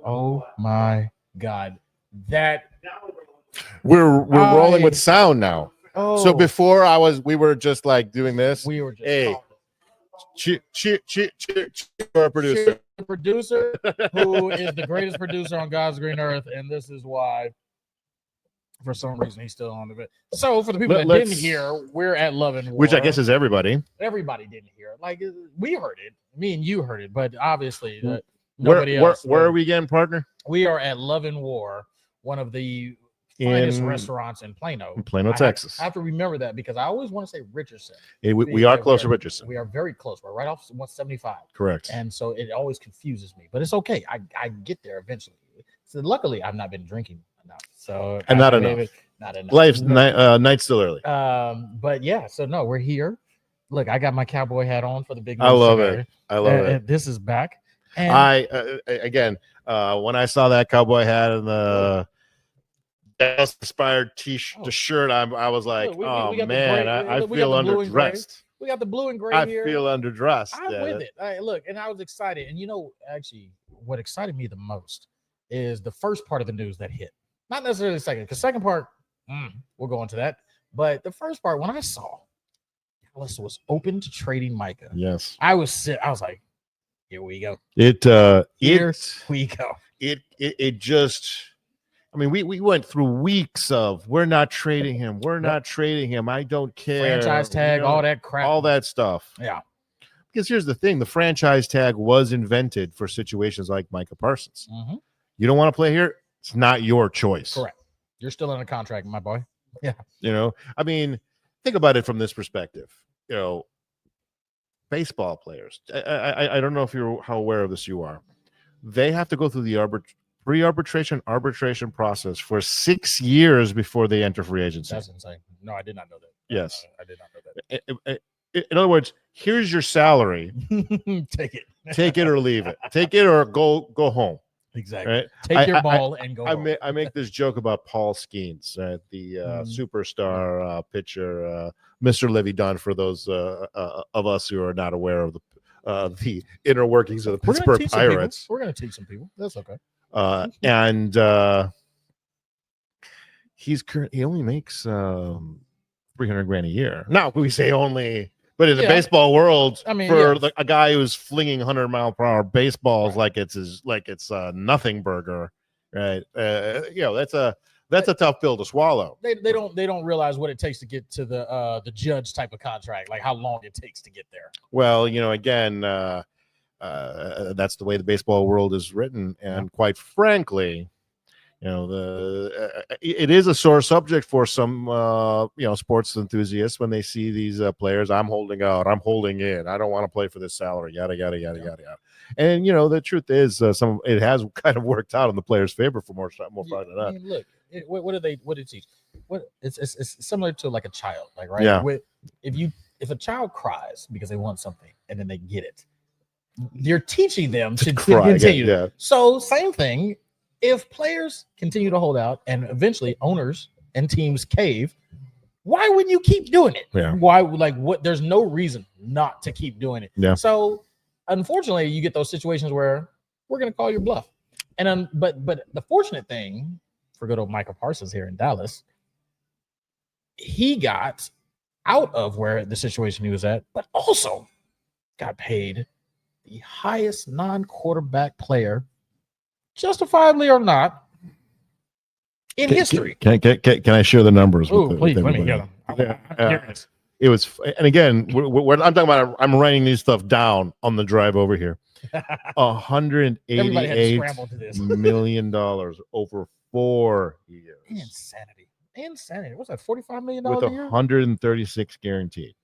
Oh my God. That We're rolling with sound now. Oh, So before we were just like doing this. we were just Hey, cheer our producer. the producer who is the greatest producer on God's green earth, and this is why for some reason he's still on the bit. So for the people that didn't hear, we're at Love and War, which I guess is everybody. Everybody didn't hear it. Like we heard it, me and you heard it, but obviously nobody else. Where are we again, partner? We are at Love and War, one of the finest restaurants in Plano, Texas. I have to remember that because I always want to say Richardson. We are close to Richardson. We are very close. We're right off 175. Correct. And so it always confuses me, but it's okay. I get there eventually. So luckily, I've not been drinking enough. So not enough. Not enough. Life's night's still early. But yeah. So no, we're here. Look, I got my cowboy hat on for the big. I love it. This is back. And again, when I saw that cowboy hat and the inspired shirt, I was like, man, I feel underdressed. We got the blue and gray here. I feel underdressed. I'm with it. Look, and I was excited. And actually, what excited me the most is the first part of the news that hit. Not necessarily the second, because second part, we'll go into that. But the first part, when I saw Dallas was open to trading Micah, yes, I was like, here we go. Here we go. It just. I mean, we went through weeks of we're not trading him. We're not trading him. I don't care. Franchise tag, all that crap. All that stuff. Yeah. Because here's the thing. The franchise tag was invented for situations like Micah Parsons. Mm-hmm. You don't want to play here? It's not your choice. Correct. You're still under contract, my boy. Yeah. I mean, think about it from this perspective. Baseball players. I don't know if how aware of this you are. They have to go through the arbitration process for 6 years before they enter free agency. That's insane. No, I did not know that. Yes. I did not know that. In other words, here's your salary. Take it. Take it or leave it. Take it or go home. Exactly. Right? Take your ball and go home. I make this joke about Paul Skeens, the superstar pitcher, Mr. Livy Dunn, for those of us who are not aware of the inner workings of the Pittsburgh Pirates. We're going to teach some people. That's okay. And he only makes $300,000 a year. Now we say only, but in the baseball world, a guy who's flinging 100-mile-per-hour baseballs like it's a nothing burger, right? That's a tough pill to swallow. They don't realize what it takes to get to the judge type of contract, like how long it takes to get there. Well, again. That's the way the baseball world is written, and quite frankly, it is a sore subject for some sports enthusiasts when they see these players. I'm holding out. I'm holding in. I don't want to play for this salary. Yada yada yada yada yada. And the truth is, it has kind of worked out in the players' favor for more part than not. I mean, look, what did it teach? It's similar to like a child, like right? Yeah. If a child cries because they want something and then they get it, you're teaching them to continue. Yeah. So same thing. If players continue to hold out and eventually owners and teams cave, why wouldn't you keep doing it? Yeah. Why? There's no reason not to keep doing it. Yeah. So unfortunately, you get those situations where we're going to call your bluff. And but the fortunate thing for good old Micah Parsons here in Dallas, he got out of where the situation he was at, but also got paid the highest non-quarterback player, justifiably or not, in history. Can I share the numbers? Oh, please, let me hear them. It was, and again, what I'm talking about, I'm writing these stuff down on the drive over here. $188 million over 4 years. Insanity. What's that? $45 million with a year? 136 guaranteed.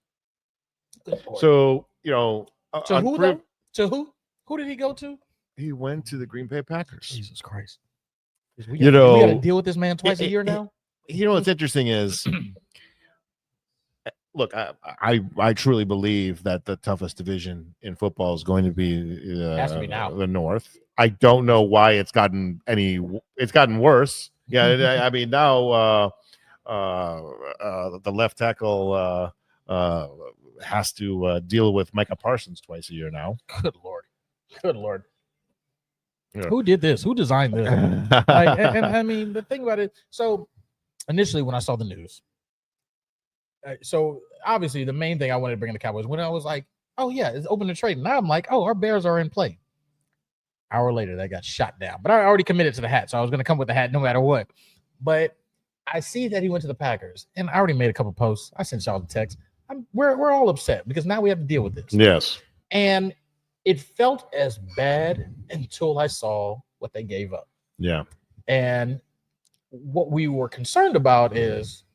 So to who though? To who? Who did he go to? He went to the Green Bay Packers. Jesus Christ. We got to deal with this man twice a year now. What's interesting is, look, I truly believe that the toughest division in football is going to be, has to be now. The North. I don't know why it's gotten worse. Yeah, I mean now the left tackle has to deal with Micah Parsons twice a year now. Good Lord. Who did this? Who designed this? and I mean, the thing about it. So initially, when I saw the news, so obviously the main thing I wanted to bring in the Cowboys when I was like, oh yeah, it's open to trade. Now I'm like, oh, our Bears are in play. Hour later, that got shot down. But I already committed to the hat, so I was going to come with the hat no matter what. But I see that he went to the Packers, and I already made a couple posts. I sent y'all the text. We're all upset because now we have to deal with this. Yes. And it felt as bad until I saw what they gave up. Yeah. And what we were concerned about is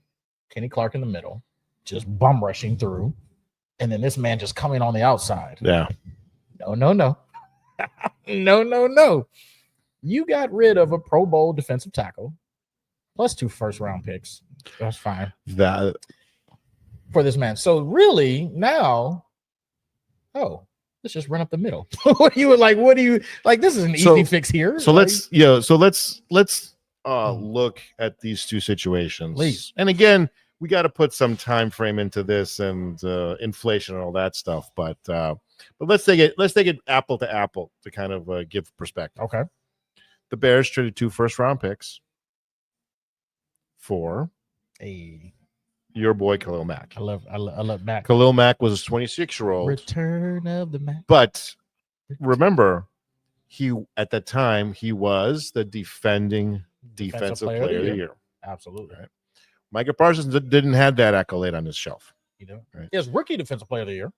Kenny Clark in the middle, just bum rushing through, and then this man just coming on the outside. Yeah. No. No. You got rid of a Pro Bowl defensive tackle plus 2 first-round picks. That's fine. That for this man. So really now, let's just run up the middle. What do you like? This is an easy fix here. So let's look at these two situations. Please. And again, we got to put some time frame into this and inflation and all that stuff. But let's take it apple to apple to kind of give perspective. Okay. The Bears traded 2 first-round picks for your boy Khalil Mack. I love Mack. Khalil Mack was a 26-year-old. Return of the Mack. But remember, at that time he was the defending defensive player of the year. Absolutely. Right. Micah Parsons didn't have that accolade on his shelf. You know, right? He has rookie defensive player of the year.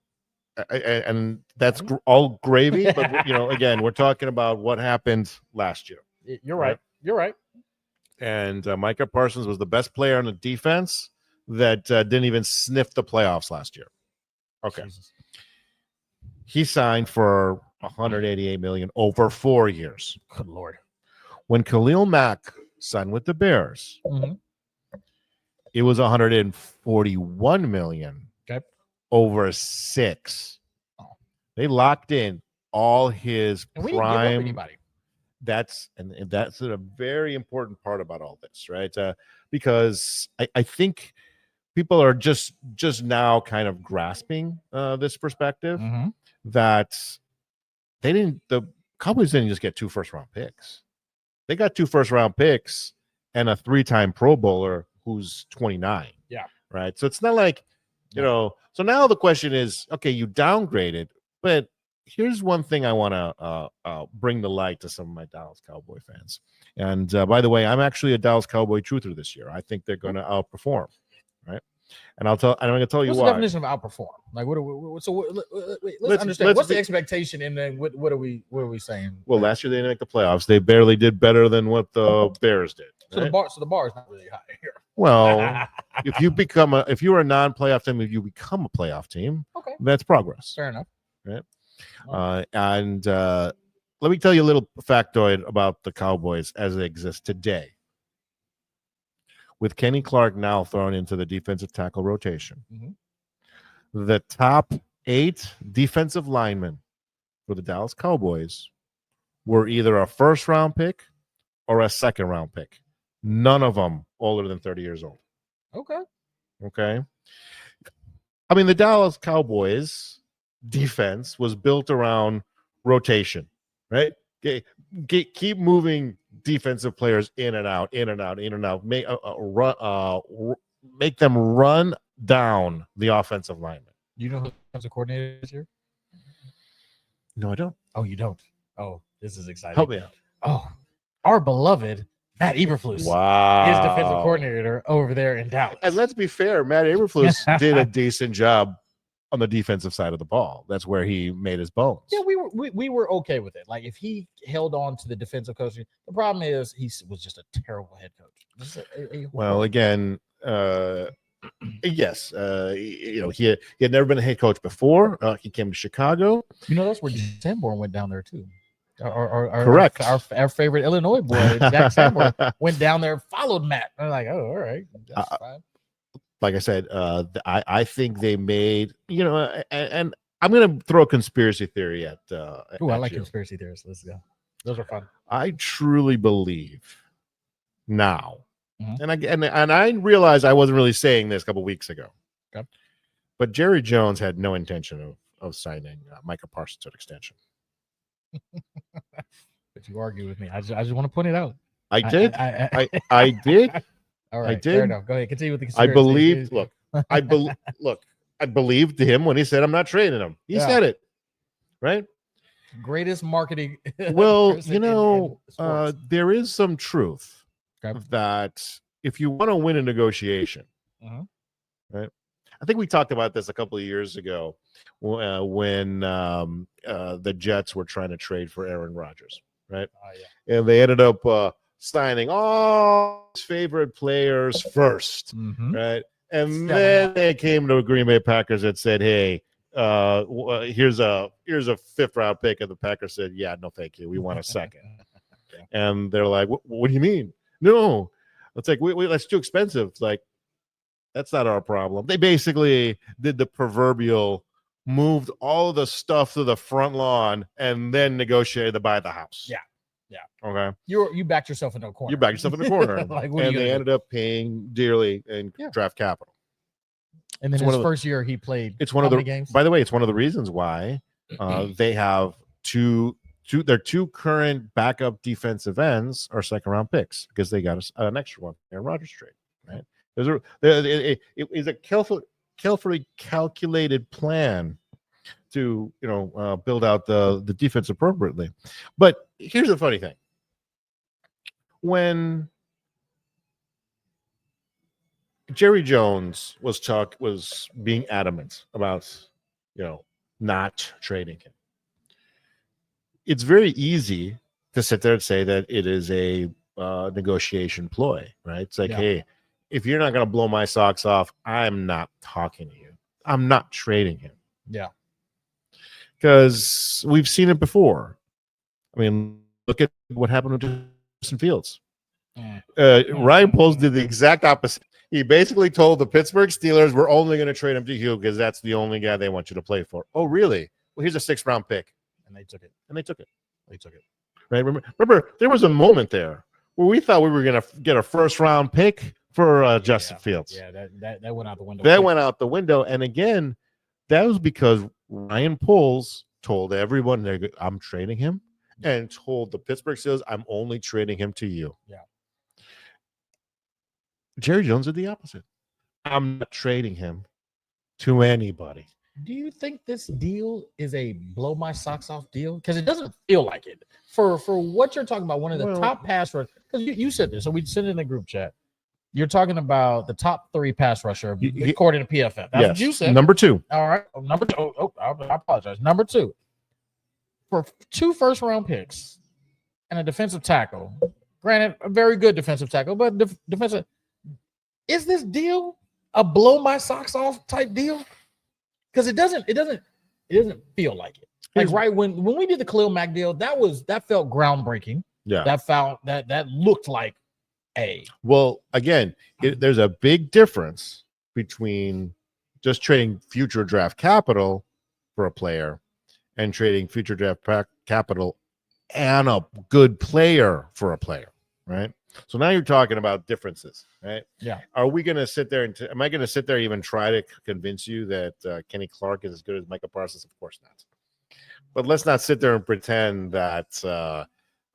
And that's all gravy. But, again, we're talking about what happened last year. You're right. You're right. And Micah Parsons was the best player on the defense that didn't even sniff the playoffs last year. Okay. Jesus. He signed for $188 million over 4 years. Good Lord. When Khalil Mack signed with the Bears, it was $141 million over 6. They locked in all his prime. We didn't give up anybody. That's a very important part about all this, right? Because I think people are just now kind of grasping this perspective that the Cowboys didn't just get 2 first-round picks. They got 2 first-round picks and a 3-time Pro Bowler who's 29. Yeah. Right. So it's not like, so now the question is, okay, you downgraded, but here's one thing I want to bring to light to some of my Dallas Cowboy fans. And by the way, I'm actually a Dallas Cowboy truther this year. I think they're going to outperform, right? And I'm going to tell you what's why. The definition of outperform? Like, let's understand. What's the expectation, and then what are we saying? Well, last year they didn't make the playoffs. They barely did better than what the Bears did. Right? So the bar is not really high here. Well, if you're a non-playoff team, if you become a playoff team, that's progress. Fair enough. Right. And let me tell you a little factoid about the Cowboys as they exist today. With Kenny Clark now thrown into the defensive tackle rotation, the top 8 defensive linemen for the Dallas Cowboys were either a first-round pick or a second-round pick. None of them older than 30 years old. Okay. I mean, the Dallas Cowboys defense was built around rotation, right? Keep moving defensive players in and out. Make them run down the offensive lineman. You know who the defensive coordinator is here? No, I don't. Oh, you don't? Oh, this is exciting. Help me out. Oh, our beloved Matt Eberflus. Wow. Is defensive coordinator over there in Dallas. And let's be fair, Matt Eberflus did a decent job on the defensive side of the ball. That's where he made his bones. Yeah, we were okay with it. Like, if he held on to the defensive coaching, the problem is he was just a terrible head coach. Well, again, yes, he had never been a head coach before. He came to Chicago. That's where Sanborn went down there too. Correct. Our favorite Illinois boy, Jack Sanborn, went down there, followed Matt. I'm like, oh, all right, that's fine. Like I said, I think they made, and I'm going to throw a conspiracy theory at. I like conspiracy theories. Let's go. Those are fun. I truly believe now, and I realized I wasn't really saying this a couple weeks ago, but Jerry Jones had no intention of signing Micah Parsons to an extension. let you argue with me. I just want to point it out. I did. I did. All right. I did. Fair enough. Go ahead. Continue with the I conspiracy. believed. Look, I believed him when he said, "I'm not trading him." He said it, right? Greatest marketing. Well, there is some truth that if you want to win a negotiation, right? I think we talked about this a couple of years ago when the Jets were trying to trade for Aaron Rodgers, right? And they ended up signing all his favorite players first, right? And then they came to Green Bay Packers and said, "Hey, here's a 5th round pick," and the Packers said, "Yeah, no, thank you. We want a 2nd." And they're like, "What do you mean? No, it's like that's too expensive." It's like, that's not our problem. They basically did the proverbial, moved all of the stuff to the front lawn and then negotiated to buy the house. Yeah. Okay. You backed yourself into a corner. You backed yourself in the corner. Like, and they ended up paying dearly in draft capital. And then his first year he played. It's one of the games. By the way, it's one of the reasons why they have their two current backup defensive ends are 2nd round picks because they got an extra one in Rodgers trade. Right. It is a carefully calculated plan to build out the defense appropriately. But here's the funny thing: when Jerry Jones was being adamant about not trading him, it's very easy to sit there and say that it is a negotiation ploy, right? It's like, hey, if you're not going to blow my socks off, I'm not talking to you. I'm not trading him. Yeah. Because we've seen it before. I mean, look at what happened with Justin Fields. Ryan Poles did the exact opposite. He basically told the Pittsburgh Steelers, "We're only going to trade him to you because that's the only guy they want you to play for." Oh, really? Well, here's a 6th round pick. And they took it. Right? Remember, there was a moment there where we thought we were going to get a 1st round pick for Justin Fields. Yeah, that went out the window. That went out the window. And again, that was because Ryan Poles told everyone, "I'm trading him," and told the Pittsburgh Steelers, "I'm only trading him to you." Yeah. Jerry Jones did the opposite. "I'm not trading him to anybody." Do you think this deal is a blow my socks off deal? Because it doesn't feel like it. For what you're talking about, one of the top pass rushers, because you said this, so we sent it in the group chat. You're talking about the top 3 pass rusher according to PFF. That's what you said. Number 2. All right. Number 2. I apologize. Number 2. For 2 1st round picks and a defensive tackle, granted, a very good defensive tackle, but defensive. Is this deal a blow my socks off type deal? Because it doesn't feel like it. Like right when we did the Khalil Mack deal, that felt groundbreaking. Yeah. That looked like a. Well, again, there's a big difference between just trading future draft capital for a player and trading future draft capital and a good player for a player, right? So now you're talking about differences, right? Yeah. Are we going to sit there am I going to sit there and even try to convince you that Kenny Clark is as good as Micah Parsons? Of course not. But let's not sit there and pretend that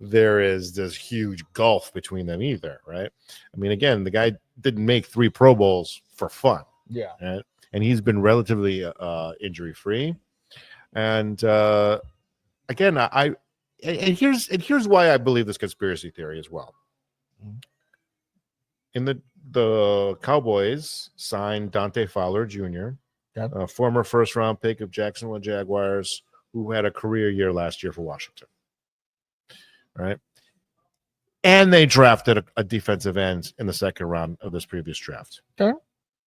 there is this huge gulf between them either, right? I mean, again, the guy didn't make 3 Pro Bowls for fun. Yeah. Right? And he's been relatively injury free. And again, here's why I believe this conspiracy theory as well. In the Cowboys signed Dante Fowler Jr., a former 1st round pick of Jacksonville Jaguars, who had a career year last year for Washington. Right. And they drafted a defensive end in the 2nd round of this previous draft. Okay.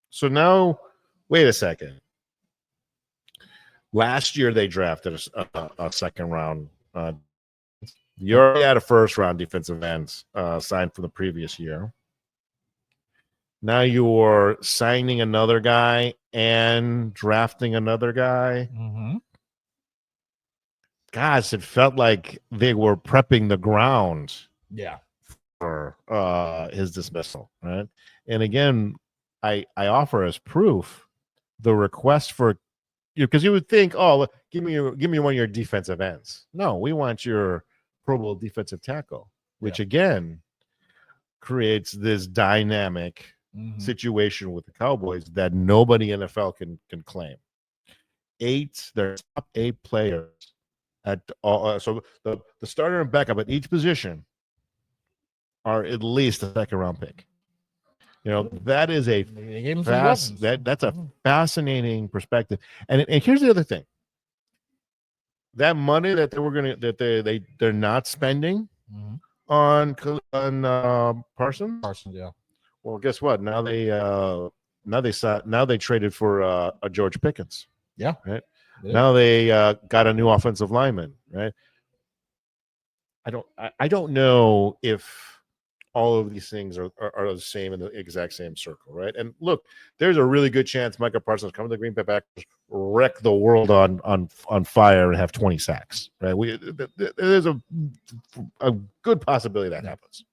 So now, wait a second. Last year they drafted a 2nd round. You already had a 1st round defensive end signed from the previous year. Now you're signing another guy and drafting another guy. Mm-hmm. Gosh, it felt like they were prepping the ground. Yeah. For his dismissal, right? And again, I offer as proof the request for you, because you would think, oh, give me one of your defensive ends. No, we want your Pro Bowl defensive tackle, which again creates this dynamic situation with the Cowboys that nobody in the NFL can claim. Their top 8 players at all. So the starter and backup at each position are at least a 2nd-round pick. That is that's a fascinating perspective. And here's the other thing. That money that they're not spending on Parsons. Yeah. Well, guess what? Now they traded for a George Pickens. Yeah. Right. Yeah. Now they got a new offensive lineman. Right. I don't know if all of these things are the same in the exact same circle, right? And look, there's a really good chance Micah Parsons come to the Green Bay Packers, wreck the world on fire, and have 20 sacks, right? There's a good possibility that happens.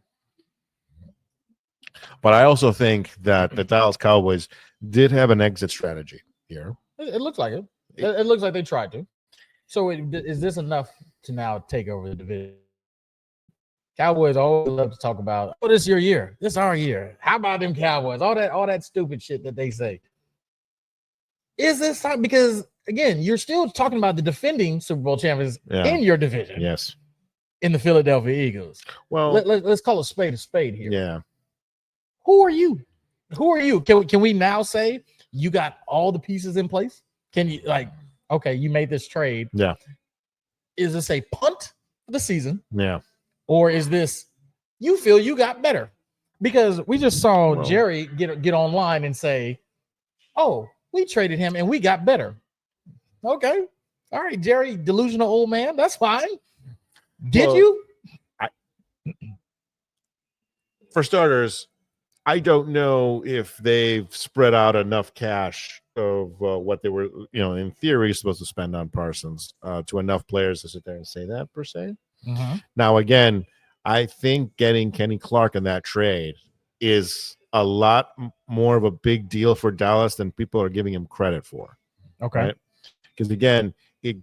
But I also think that the Dallas Cowboys did have an exit strategy here. It looks like it. It looks like they tried to. So is this enough to now take over the division? Cowboys always love to talk about, this is your year. This is our year. How about them Cowboys? All that stupid shit that they say. Is this time? Because, again, you're still talking about the defending Super Bowl champions in your division. Yes. In the Philadelphia Eagles. Well, let's call a spade here. Yeah. Who are you? Can we now say you got all the pieces in place? Can you, okay, you made this trade. Yeah. Is this a punt for the season? Yeah. Or is this you feel you got better? Because we just saw Jerry get online and say, "Oh, we traded him and we got better." Okay, all right, Jerry, delusional old man. That's fine. Did you? For starters, I don't know if they've spread out enough cash of what they were, in theory, supposed to spend on Parsons to enough players to sit there and say that per se. Now, again, I think getting Kenny Clark in that trade is a lot more of a big deal for Dallas than people are giving him credit for. Okay, because again, it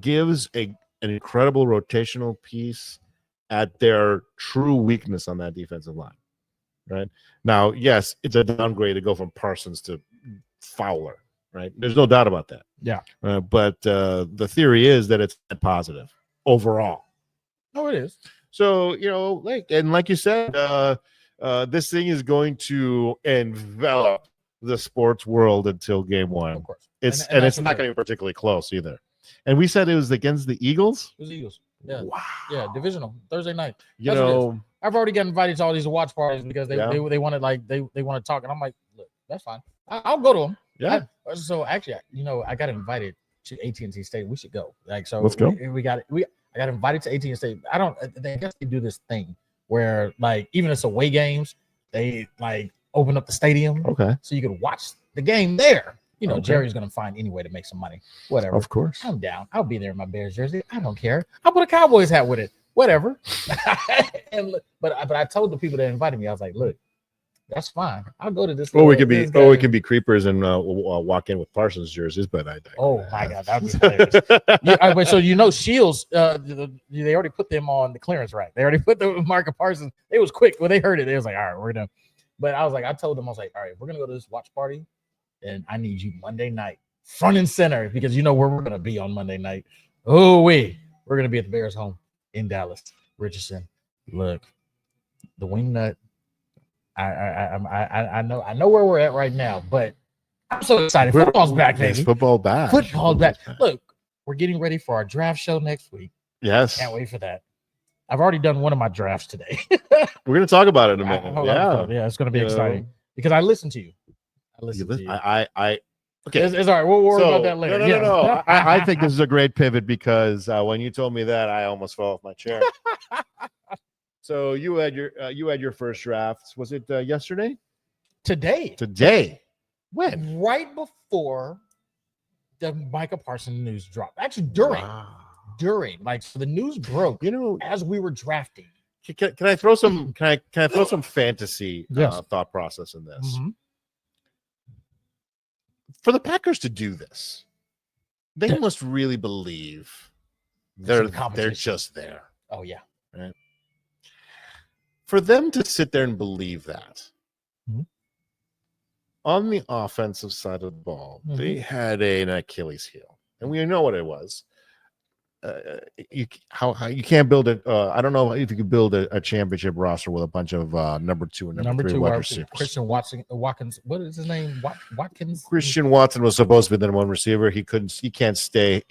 gives an incredible rotational piece at their true weakness on that defensive line. Right now, yes, it's a downgrade to go from Parsons to Fowler. Right, there's no doubt about that. Yeah, but the theory is that it's positive overall. Oh, it is. So, like you said, this thing is going to envelop the sports world until game 1. Of course. It's not going to be particularly close either. And we said it was against the Eagles? It was Eagles. Yeah. Wow. Yeah, divisional, Thursday night. I've already got invited to all these watch parties because they wanted they want to talk. And I'm like, look, that's fine. I'll go to them. Yeah. So actually, I got invited to AT&T Stadium. We should go. So let's go. I got invited to AT&T Stadium. I guess they do this thing where even if it's away games, they open up the stadium. Okay. So you can watch the game there. Jerry's gonna find any way to make some money. Whatever. Of course. I'm down. I'll be there in my Bears jersey. I don't care. I'll put a Cowboys hat with it. Whatever. But I told the people that invited me, I was like, look, that's fine. I'll go to this. We could be creepers and walk in with Parsons jerseys, but oh my God, that'd be hilarious. So Shields, they already put them on the clearance rack. They already put the Micah Parsons. It was quick when they heard it. They was like, all right, we're done. But I told them, all right, we're gonna go to this watch party, and I need you Monday night, front and center, because where we're gonna be on Monday night. We're gonna be at the Bears home in Dallas. Richardson, look, the wingnut. I know where we're at right now, but I'm so excited. Football's back, baby. Football's back. Look, we're getting ready for our draft show next week. Yes. Can't wait for that. I've already done one of my drafts today. We're going to talk about it in a minute. Yeah, it's going to be exciting because I listen to you. Okay. It's all right. We'll worry about that later. No. I think this is a great pivot because when you told me that, I almost fell off my chair. So you had your first draft. Was it yesterday? Today. When? Right before the Micah Parsons news dropped. Actually, during so the news broke. As we were drafting. Can I throw some? Can I throw some fantasy thought process in this? Mm-hmm. For the Packers to do this, they must really believe They're just there. Oh yeah. Right. For them to sit there and believe that on the offensive side of the ball, they had an Achilles heel, and we know what it was. You can't build it. I don't know if you could build a championship roster with a bunch of number 2 and number 3 wide receivers. Christian Watkins. What is his name? Watkins. Christian Watson was supposed to be the one receiver. He couldn't. He can't stay.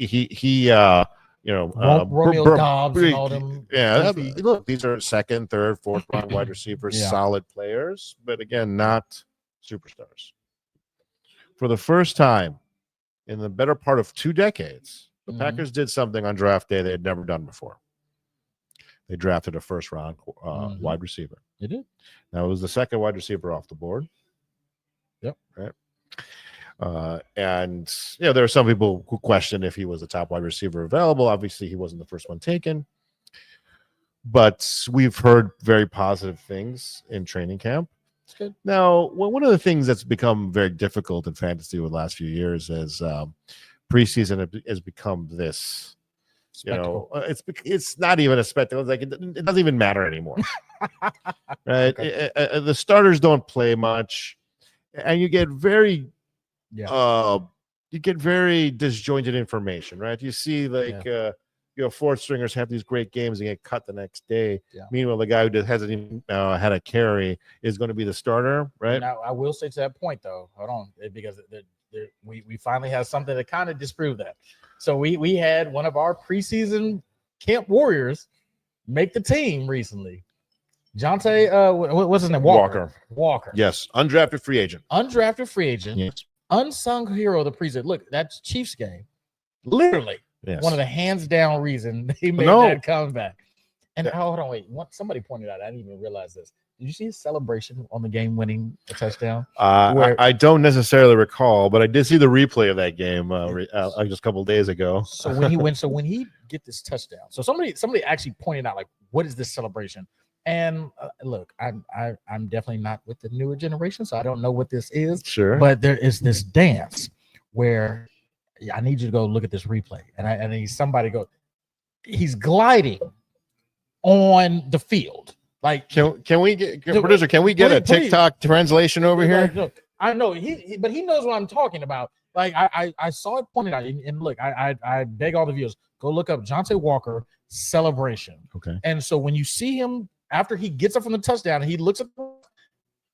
Romeo Dobbs and all them. Yeah, look, these are second, third, fourth round wide receivers, solid players, but again, not superstars. For the first time in the better part of 2 decades, the Packers did something on draft day they had never done before. They drafted a first round wide receiver. They did. Now it was the second wide receiver off the board. Yep. Right. And there are some people who question if he was the top wide receiver available. Obviously, he wasn't the first one taken. But we've heard very positive things in training camp. That's good. Now, one of the things that's become very difficult in fantasy over the last few years is preseason has become this spectacle. It's not even a spectacle. It's like it doesn't even matter anymore. Right. Okay. The starters don't play much, and you get very disjointed information, right? You see fourth stringers have these great games and get cut the next day. Meanwhile, the guy who hasn't even had a carry is going to be the starter, right? Now, I will say to that point though, hold on, because we finally have something to kind of disprove that. So we had one of our preseason camp warriors make the team recently. Jonte, what's his name? Walker. Yes, undrafted free agent. Yes. Unsung hero of the preseason. Look, that's Chiefs game. Literally, one of the hands down reason they made that comeback. And hold on, wait. Somebody pointed out, I didn't even realize this. Did you see his celebration on the game-winning touchdown? I don't necessarily recall, but I did see the replay of that game just a couple of days ago. So when he get this touchdown, so somebody actually pointed out, like, what is this celebration? And look, I'm definitely not with the newer generation, so I don't know what this is. Sure, but there is this dance where I need you to go look at this replay, and somebody go, he's gliding on the field. Like, can we get producer? Can we get a TikTok translation over here? Look, I know but he knows what I'm talking about. Like I saw it pointed out, and look, I beg all the viewers, go look up Jonte Walker celebration. Okay. And so when you see him after he gets up from the touchdown, and he looks at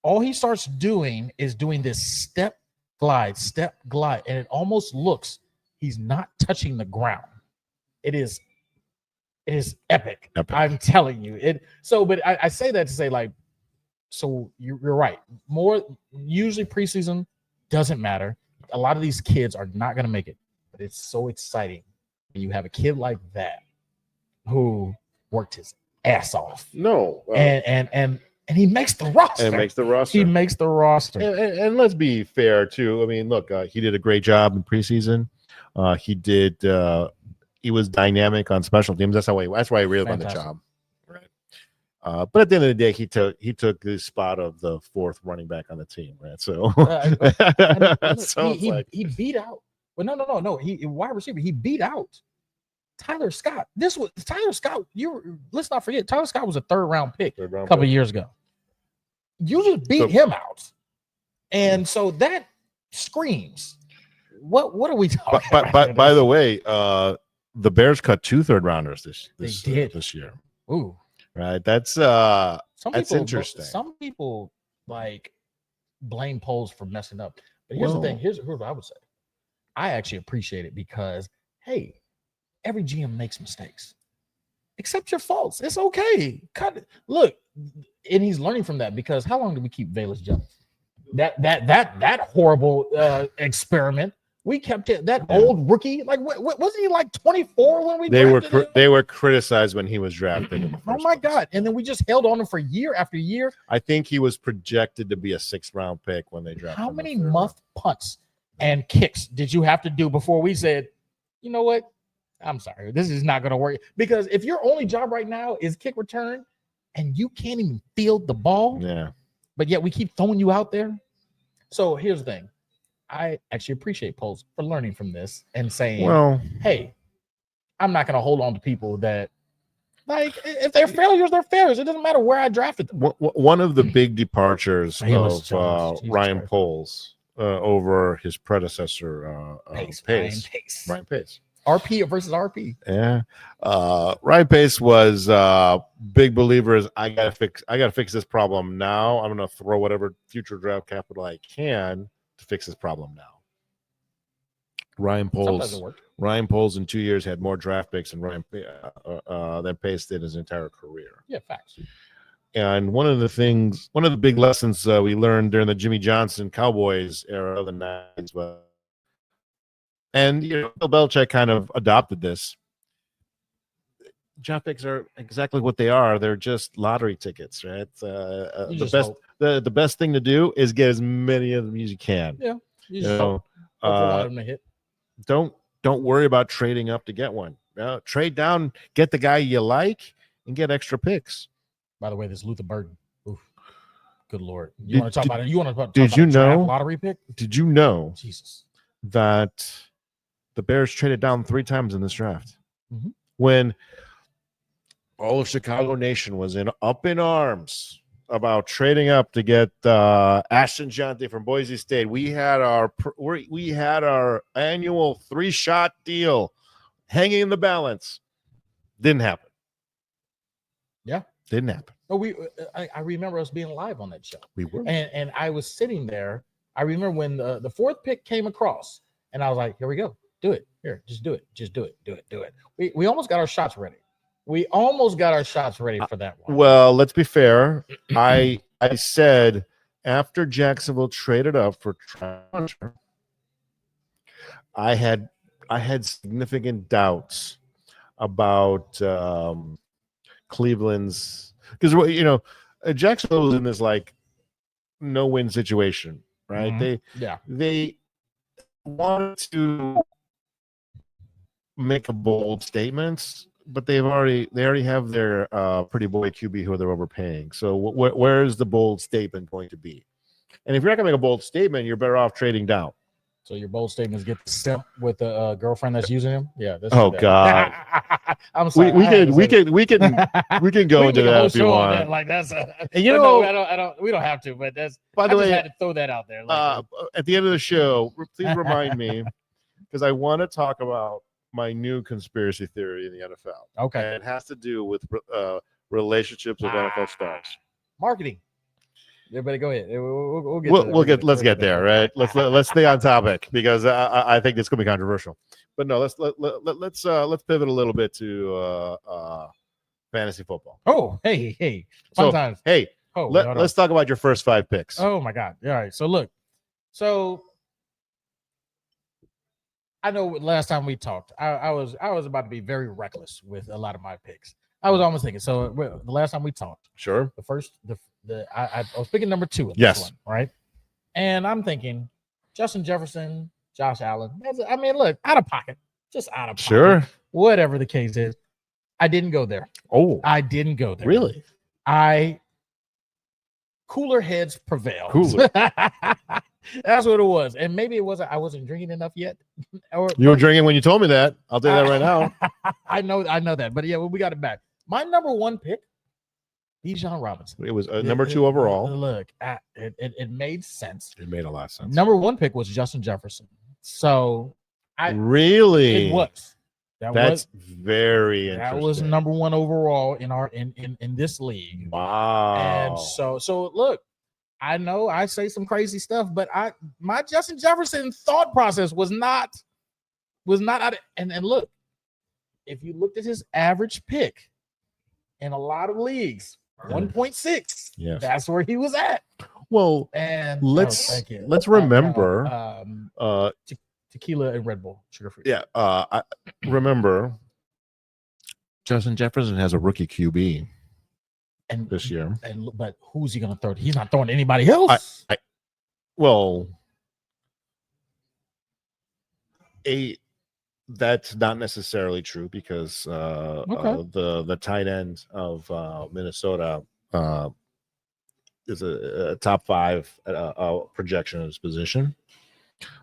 all he starts doing is doing this step glide, and it almost looks he's not touching the ground. It is epic. I'm telling you it. So, but I say that to say, like, so you're right. More usually preseason doesn't matter. A lot of these kids are not going to make it, but it's so exciting when you have a kid like that who worked his ass off. And he makes the roster. He makes the roster. And let's be fair too. I mean, look, he did a great job in preseason. He was dynamic on special teams. That's why he really won the job. Right. But at the end of the day, he took the spot of the fourth running back on the team, right? So, he beat out. Well, no. He wide receiver. He beat out Tyler Scott. This was Tyler Scott. Let's not forget, Tyler Scott was a third round pick a couple of years ago. You just beat him out, and so that screams. What are we talking about? By the way, the Bears cut 2 third-rounders this year. Ooh, right. That's interesting. Some people like blame polls for messing up, but here's the thing. Here's what I would say. I actually appreciate it because, hey, every GM makes mistakes. Accept your faults. It's okay. Cut it. Look, and he's learning from that because how long did we keep Velus Jones? That horrible experiment. We kept it. That old rookie, like wasn't he like 24 when we? They were criticized when he was drafted. Oh my God! And then we just held on him for year after year. I think he was projected to be a 6th round pick when they drafted. How many muffed punts and kicks did you have to do before we said, you know what? I'm sorry, this is not going to work. Because if your only job right now is kick return, and you can't even field the ball, but yet we keep throwing you out there. So here's the thing. I actually appreciate polls for learning from this and saying, hey, I'm not going to hold on to people that, like, if they're failures, they're failures. It doesn't matter where I drafted them. One of the big departures Famous of Ryan Poles over his predecessor, Ryan Pace. RP versus RP. Yeah. Ryan Pace was big believers. I gotta fix this problem now. I'm gonna throw whatever future draft capital I can to fix this problem now. Ryan Poles in 2 years had more draft picks than Pace did his entire career. Yeah, facts. And one of the big lessons we learned during the Jimmy Johnson Cowboys era of the 90s and Bill Belichick kind of adopted this. Draft picks are exactly what they are. They're just lottery tickets, right? The best thing to do is get as many of them as you can. Yeah, you just hope one of them to hit. Don't worry about trading up to get one. Trade down, get the guy you like, and get extra picks. By the way, this Luther Burden. Oof. Good Lord. You want to talk about it? You want to talk about a lottery pick? Did you know Jesus that the Bears traded down 3 times in this draft? Mm-hmm. When all of Chicago Nation was up in arms about trading up to get Ashton Jonte from Boise State, we had our annual 3-shot deal hanging in the balance. Didn't happen. Yeah, didn't happen. Oh, I remember us being live on that show. We were, and I was sitting there. I remember when the 4th pick came across, and I was like, "Here we go, do it. Here, just do it. We almost got our shots ready. For that one. Well, let's be fair. I said after Jacksonville traded up for Trent, I had significant doubts about Cleveland's, because Jacksonville was in this like no-win situation, right? Mm-hmm. They wanted to make a bold statement, but they already have their pretty boy QB who they're overpaying. So where's the bold statement going to be? And if you're not going to make a bold statement, you're better off trading down. So your bold statement is get the simp with the girlfriend that's using him. Yeah. Oh God. I'm sorry. We can go into that if you want. That. Like that's and I don't. We don't have to. But that's. By the way, I had to throw that out there. At the end of the show, please remind me, because I want to talk about my new conspiracy theory in the NFL. Okay. And it has to do with relationships with NFL stars. Marketing. Everybody go ahead. Let's get there, right? Let's stay on topic, because I think this could be controversial. But no, let's pivot a little bit to fantasy football. Oh, hey. Sometimes. So, hey, let's talk about your first 5 picks. Oh my God. All right. So look. So I know last time we talked, I was about to be very reckless with a lot of my picks. I was almost thinking. So the last time we talked, sure. I was picking number 2 in yes. this one, right? And I'm thinking Justin Jefferson, Josh Allen. I mean, look, out of pocket, just out of pocket. Sure. Whatever the case is, I didn't go there. Oh, I didn't go there. Really? Cooler heads prevailed. Cooler. That's what it was. And maybe it wasn't. I wasn't drinking enough yet. You were drinking when you told me that. I'll tell you that right now. I know that. But yeah, we got it back. My number 1 pick, Bijan Robinson. It was number 2 overall. Look, it made sense. It made a lot of sense. Number 1 pick was Justin Jefferson. So really, it was. That's very interesting. That was number 1 overall in this league. Wow. And so look, I know I say some crazy stuff, but my Justin Jefferson thought process was not out of, and look, if you looked at his average pick in a lot of leagues, 1.6. Yes. That's where he was at. Well, and let's remember tequila and Red Bull, sugar free. Yeah. I remember Justin Jefferson has a rookie QB this year. But who's he going to throw? He's not throwing to anybody else. That's not necessarily true, because the tight end of Minnesota is a top 5 projection in his position.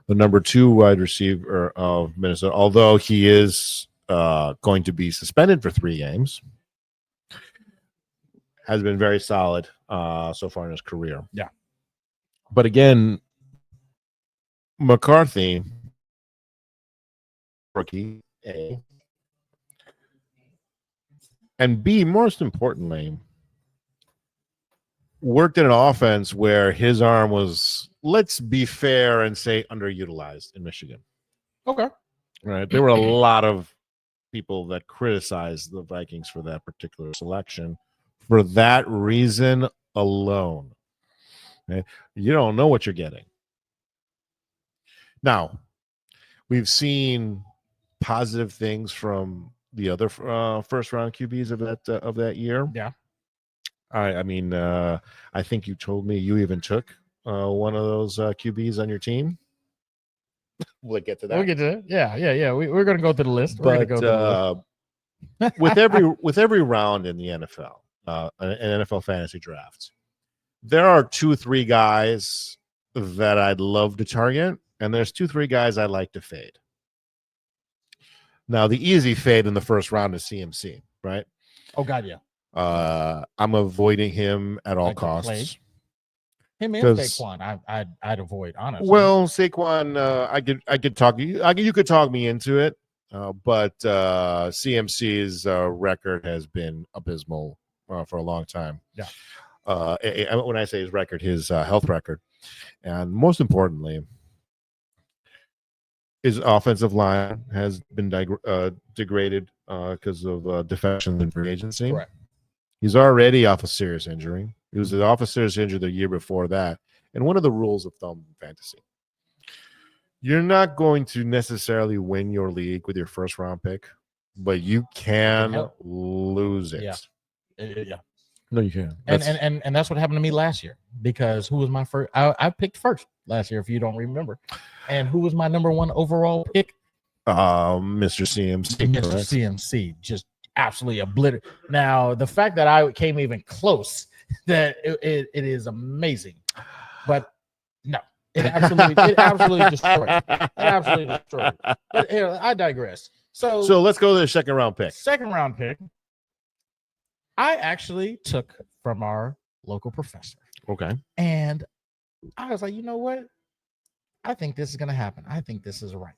The number 2 wide receiver of Minnesota, although he is going to be suspended for 3 games, has been very solid so far in his career. Yeah. But again, McCarthy, rookie, A, and B, most importantly, worked in an offense where his arm was, let's be fair and say, underutilized in Michigan. Okay. Right. There were a lot of people that criticized the Vikings for that particular selection for that reason alone. Okay? You don't know what you're getting. Now, we've seen positive things from the other first round QBs of that year. Yeah. I mean, I think you told me you even took one of those QBs on your team. We'll get to that. We'll get to it. Yeah. We're going to go through the list. We're But going to go through the list. with every round in the NFL, an NFL fantasy draft, there are 2-3 guys that I'd love to target, and there's 2-3 guys I'd like to fade. Now, the easy fade in the first round is CMC, right? Oh God, yeah. I'm avoiding him at all costs. Him and Saquon, I'd avoid, honestly. Well, Saquon, I could talk you. You could talk me into it, but CMC's record has been abysmal for a long time. Yeah. When I say his record, his health record, and most importantly, his offensive line has been degraded because of defections in free agency. Correct. He's already off a serious injury. He was off a serious injury the year before that. And one of the rules of thumb in fantasy, you're not going to necessarily win your league with your first round pick, but you can lose it. Yeah. No, you can. And that's what happened to me last year, because who was my first? I picked first last year, if you don't remember. And who was my number 1 overall pick? Mr. CMC. Mr. Correct? CMC just absolutely obliterated. Now, the fact that I came even close, that it is amazing. But no, it absolutely destroyed. It absolutely destroyed. But here, I digress. So let's go to the second round pick. Second round pick, I actually took from our local professor. Okay. And I was like, you know what? I think this is going to happen. I think this is right.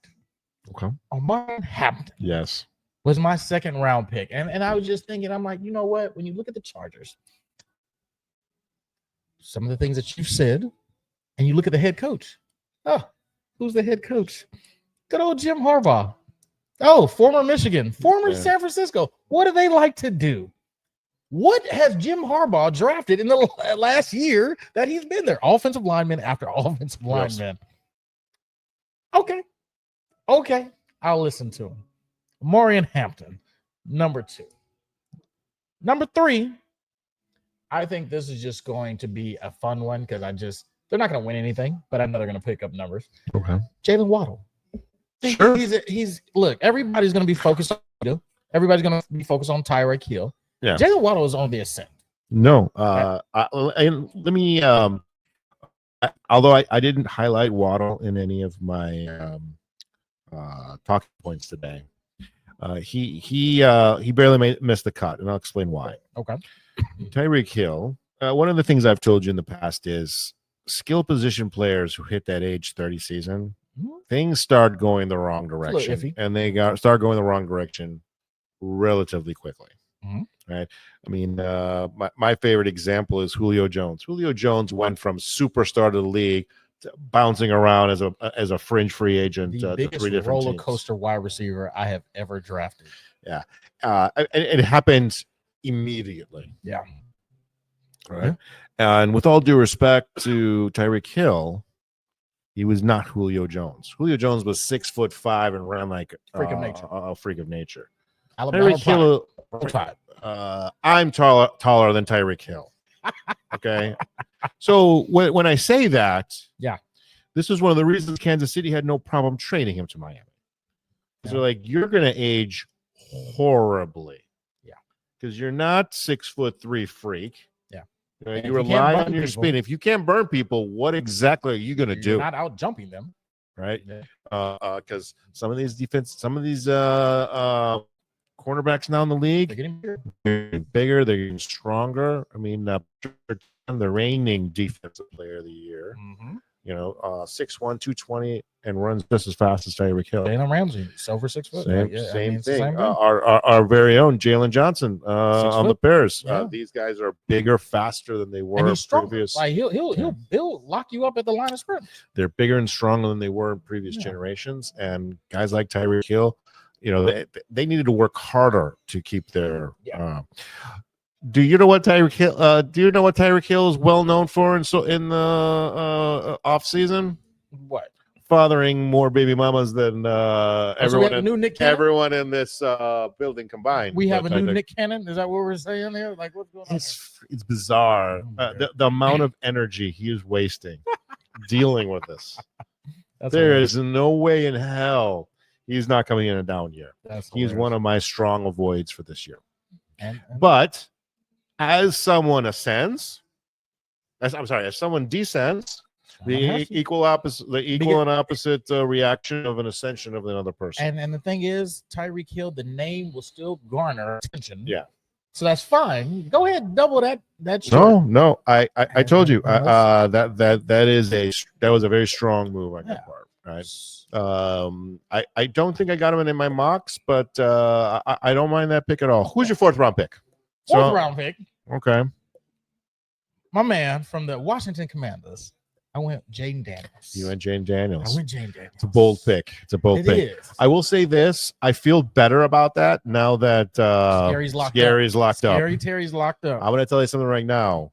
Okay. Omarion Hampton. Yes. Was my second round pick. And I was just thinking, I'm like, you know what? When you look at the Chargers, some of the things that you've said, and you look at the head coach. Oh, who's the head coach? Good old Jim Harbaugh. Oh, former Michigan, former San Francisco. What do they like to do? What has Jim Harbaugh drafted in the last year that he's been there? Offensive lineman after offensive lineman. Okay. I'll listen to him. Omarion Hampton, number 2. Number 3, I think this is just going to be a fun one because they're not going to win anything, but I know they're going to pick up numbers. Okay. Jalen Waddle. Sure. Look, everybody's going to be focused on Nico. Everybody's going to be focused on Tyreek Hill. Yeah. Jalen Waddle is on the ascent. No. Let me although I didn't highlight Waddle in any of my talking points today. He barely missed the cut, and I'll explain why. Okay. Tyreek Hill, one of the things I've told you in the past is skill position players who hit that age 30 season, things start going the wrong direction, and they start going the wrong direction relatively quickly. Right. I mean, my favorite example is Julio Jones. Julio Jones went from superstar to the league to bouncing around as a fringe free agent. The biggest 3 different roller teams. coaster wide receiver I have ever drafted. Yeah. It happened immediately. Yeah. Right. And with all due respect to Tyreek Hill, he was not Julio Jones. Julio Jones was 6'5" and ran like a freak of nature. Alabama Tyreek Hill. I'm taller than Tyreek Hill. Okay. So when I say that, this is one of the reasons Kansas City had no problem trading him to Miami. So they're like, you're going to age horribly. Yeah. Because you're not 6'3" freak. Yeah. You rely on your speed. If you can't burn people, what exactly are you going to do? You're not out jumping them. right? Yeah. Because some of these cornerbacks now in the league, they're getting bigger, they're getting stronger. I mean, the reigning defensive player of the year. Mm-hmm. 6'1", 220, and runs just as fast as Tyreek Hill. Jalen Ramsey, it's over 6 foot. Same thing. Our very own Jalen Johnson on the Bears. Yeah. These guys are bigger, faster than they were. And he's previous. Like he'll lock you up at the line of scrimmage. They're bigger and stronger than they were in previous generations. And guys like Tyreek Hill, they needed to work harder to keep their. Do you know what Tyreek Hill? Do you know what Tyreek Hill is well known for? In the off season, what? Fathering more baby mamas than everyone. Everyone in this building combined. We have a new Nick Cannon. Is that what we're saying here? Like, what's going on? It's bizarre. The amount of energy he is wasting dealing with this. There is no way in hell he's not coming in a down year. He's one of my strong avoids for this year. But as someone ascends, as someone descends, the equal and opposite reaction of an ascension of another person. And the thing is, Tyreek Hill, the name will still garner attention. Yeah. So that's fine. Go ahead and double that. No. I told you that was a very strong move on your part. Right. I don't think I got him in my mocks, but I don't mind that pick at all. Who's your fourth round pick? Fourth round pick. Okay. My man from the Washington Commanders. I went Jaden Daniels. You went Jaden Daniels. I went Jaden Daniels. It's a bold pick. It is. I will say this. I feel better about that now that Scary's locked up. Scary Terry's locked up. I'm going to tell you something right now.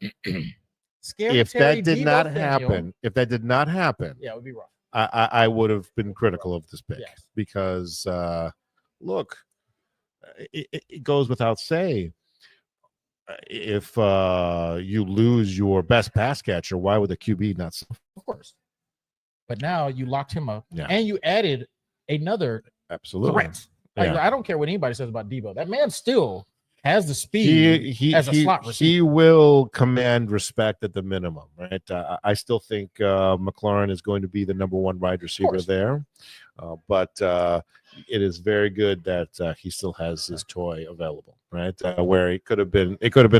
If that did not happen, yeah, it would be rough. I would have been critical of this pick because, look, it goes without saying. If you lose your best pass catcher, why would the QB not? Of course. But now you locked him up, and you added another threat. I don't care what anybody says about Debo. That man still has the speed as a slot receiver. He will command respect at the minimum, right? I still think McLaurin is going to be the number one wide receiver there, but it is very good that he still has his toy available, right? Where it could have been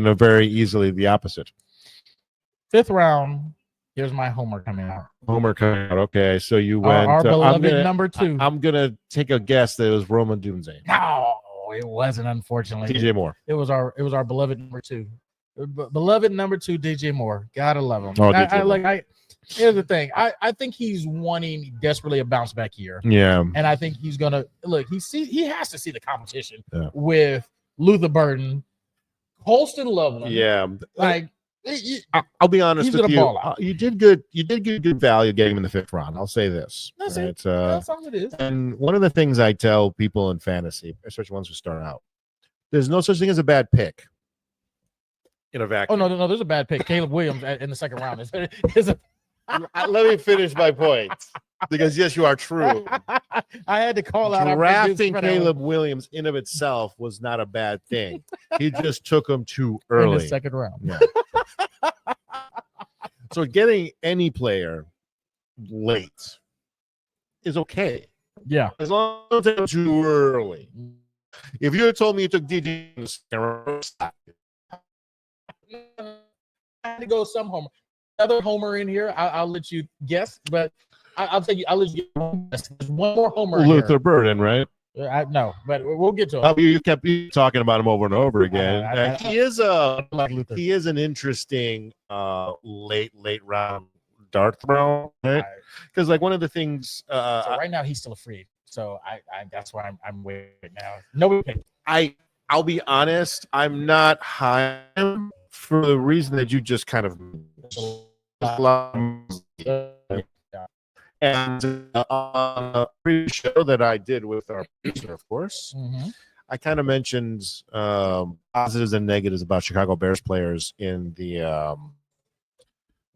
a very easily the opposite. Fifth round. Here's my homer coming out. Okay, so you went. Our beloved number 2. I'm gonna take a guess that it was Roman Dunze. No, it wasn't. Unfortunately, DJ Moore. It was our beloved number 2. Beloved number 2, DJ Moore. Gotta love him. Here's the thing. I think he's wanting desperately a bounce back year. Yeah. And I think he's gonna look. He has to see the competition with Luther Burden, Holston Loveland. Yeah. I'll be honest with you. You did good. You did get good value getting him in the 5th round. I'll say this. That's it. That's all it is. And one of the things I tell people in fantasy, especially ones who start out, there's no such thing as a bad pick in a vacuum. Oh no, there's a bad pick. Caleb Williams in the 2nd round Let me finish my point. Because yes, you are true. I had to call out drafting Caleb Williams in of itself was not a bad thing. He just took him too early. In the 2nd round. Yeah. So getting any player late is okay. Yeah. As long as it's too early. If you had told me you took DJ, I had to go some homer. Another homer in here. I'll let you guess, but I'll tell you. I'll let you guess. There's one more homer. Luther Burden, right? No, but we'll get to him. You kept talking about him over and over again. He is an interesting late round dart throw, right? Because like one of the things. So right now he's still a free agent. So I that's why I'm waiting now. Nobody. I'll be honest. I'm not high for the reason that you just kind of. And on a pre-show that I did with our producer, of course, I kind of mentioned positives and negatives about Chicago Bears players in the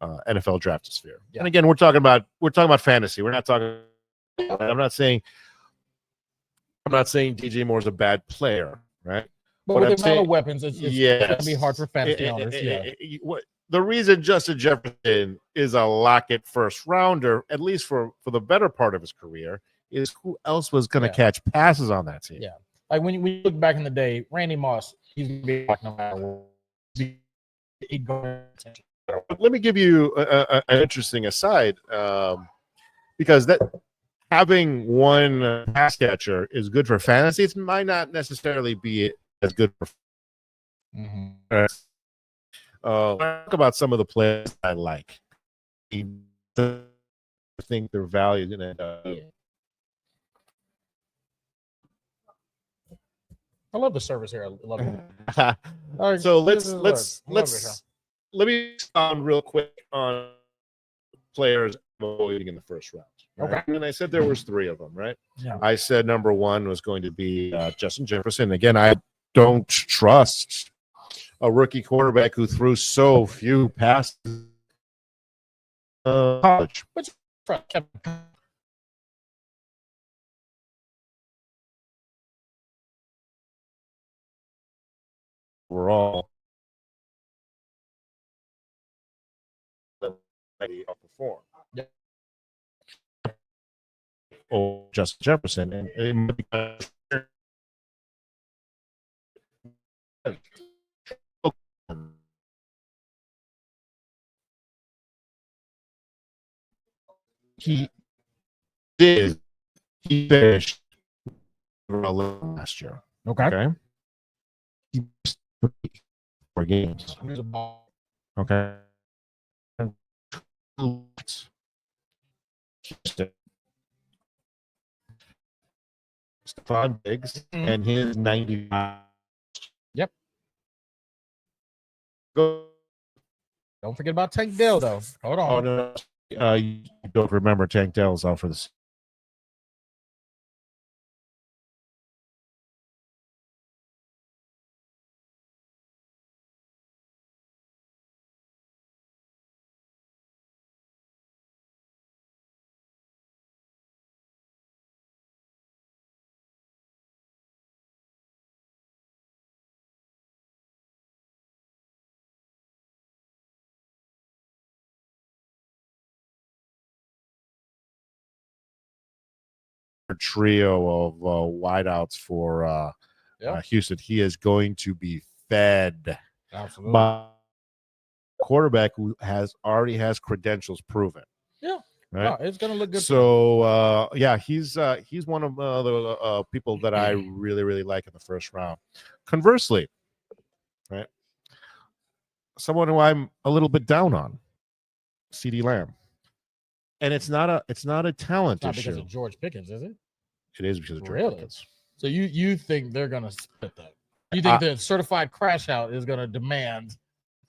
NFL draft sphere. Yeah. And again, we're talking about fantasy. We're not talking. I'm not saying DJ Moore's a bad player, right? But with the amount of weapons, it's going to be hard for fantasy owners. the reason Justin Jefferson is a lock-it first rounder, at least for the better part of his career, is who else was going to catch passes on that team? Yeah. Like when you look back in the day, Randy Moss, he's going to be like no matter what. Let me give you an interesting aside, because that having one pass catcher is good for fantasy. It might not necessarily be as good for. Talk about some of the players I like. I think their value is going to. I love the service here. I love it. Right, so let me sound real quick on players avoiding in the first round. Right? Okay. And I said there was 3 of them, right? Yeah. I said number 1 was going to be Justin Jefferson. Again, I don't trust a rookie quarterback who threw so few passes. College. Overall, outperform. Yeah. Oh, Justin Jefferson, and it might be he finished last year. Okay. He missed 4 games. Okay. Stephon Diggs and his 95. Yep. Go. Don't forget about Tank Dell, though. Hold on. Oh, no. You don't remember Tank Dell's out for this. Trio of wideouts for Houston. He is going to be fed by a quarterback who already has credentials proven. Yeah, right. No, it's going to look good. So he's one of the people that I really really like in the first round. Conversely, right, someone who I'm a little bit down on, CeeDee Lamb. And it's not a talent issue. Because of George Pickens, is it? It is because of George Pickens. So you think they're gonna split that? You think the certified crash out is gonna demand?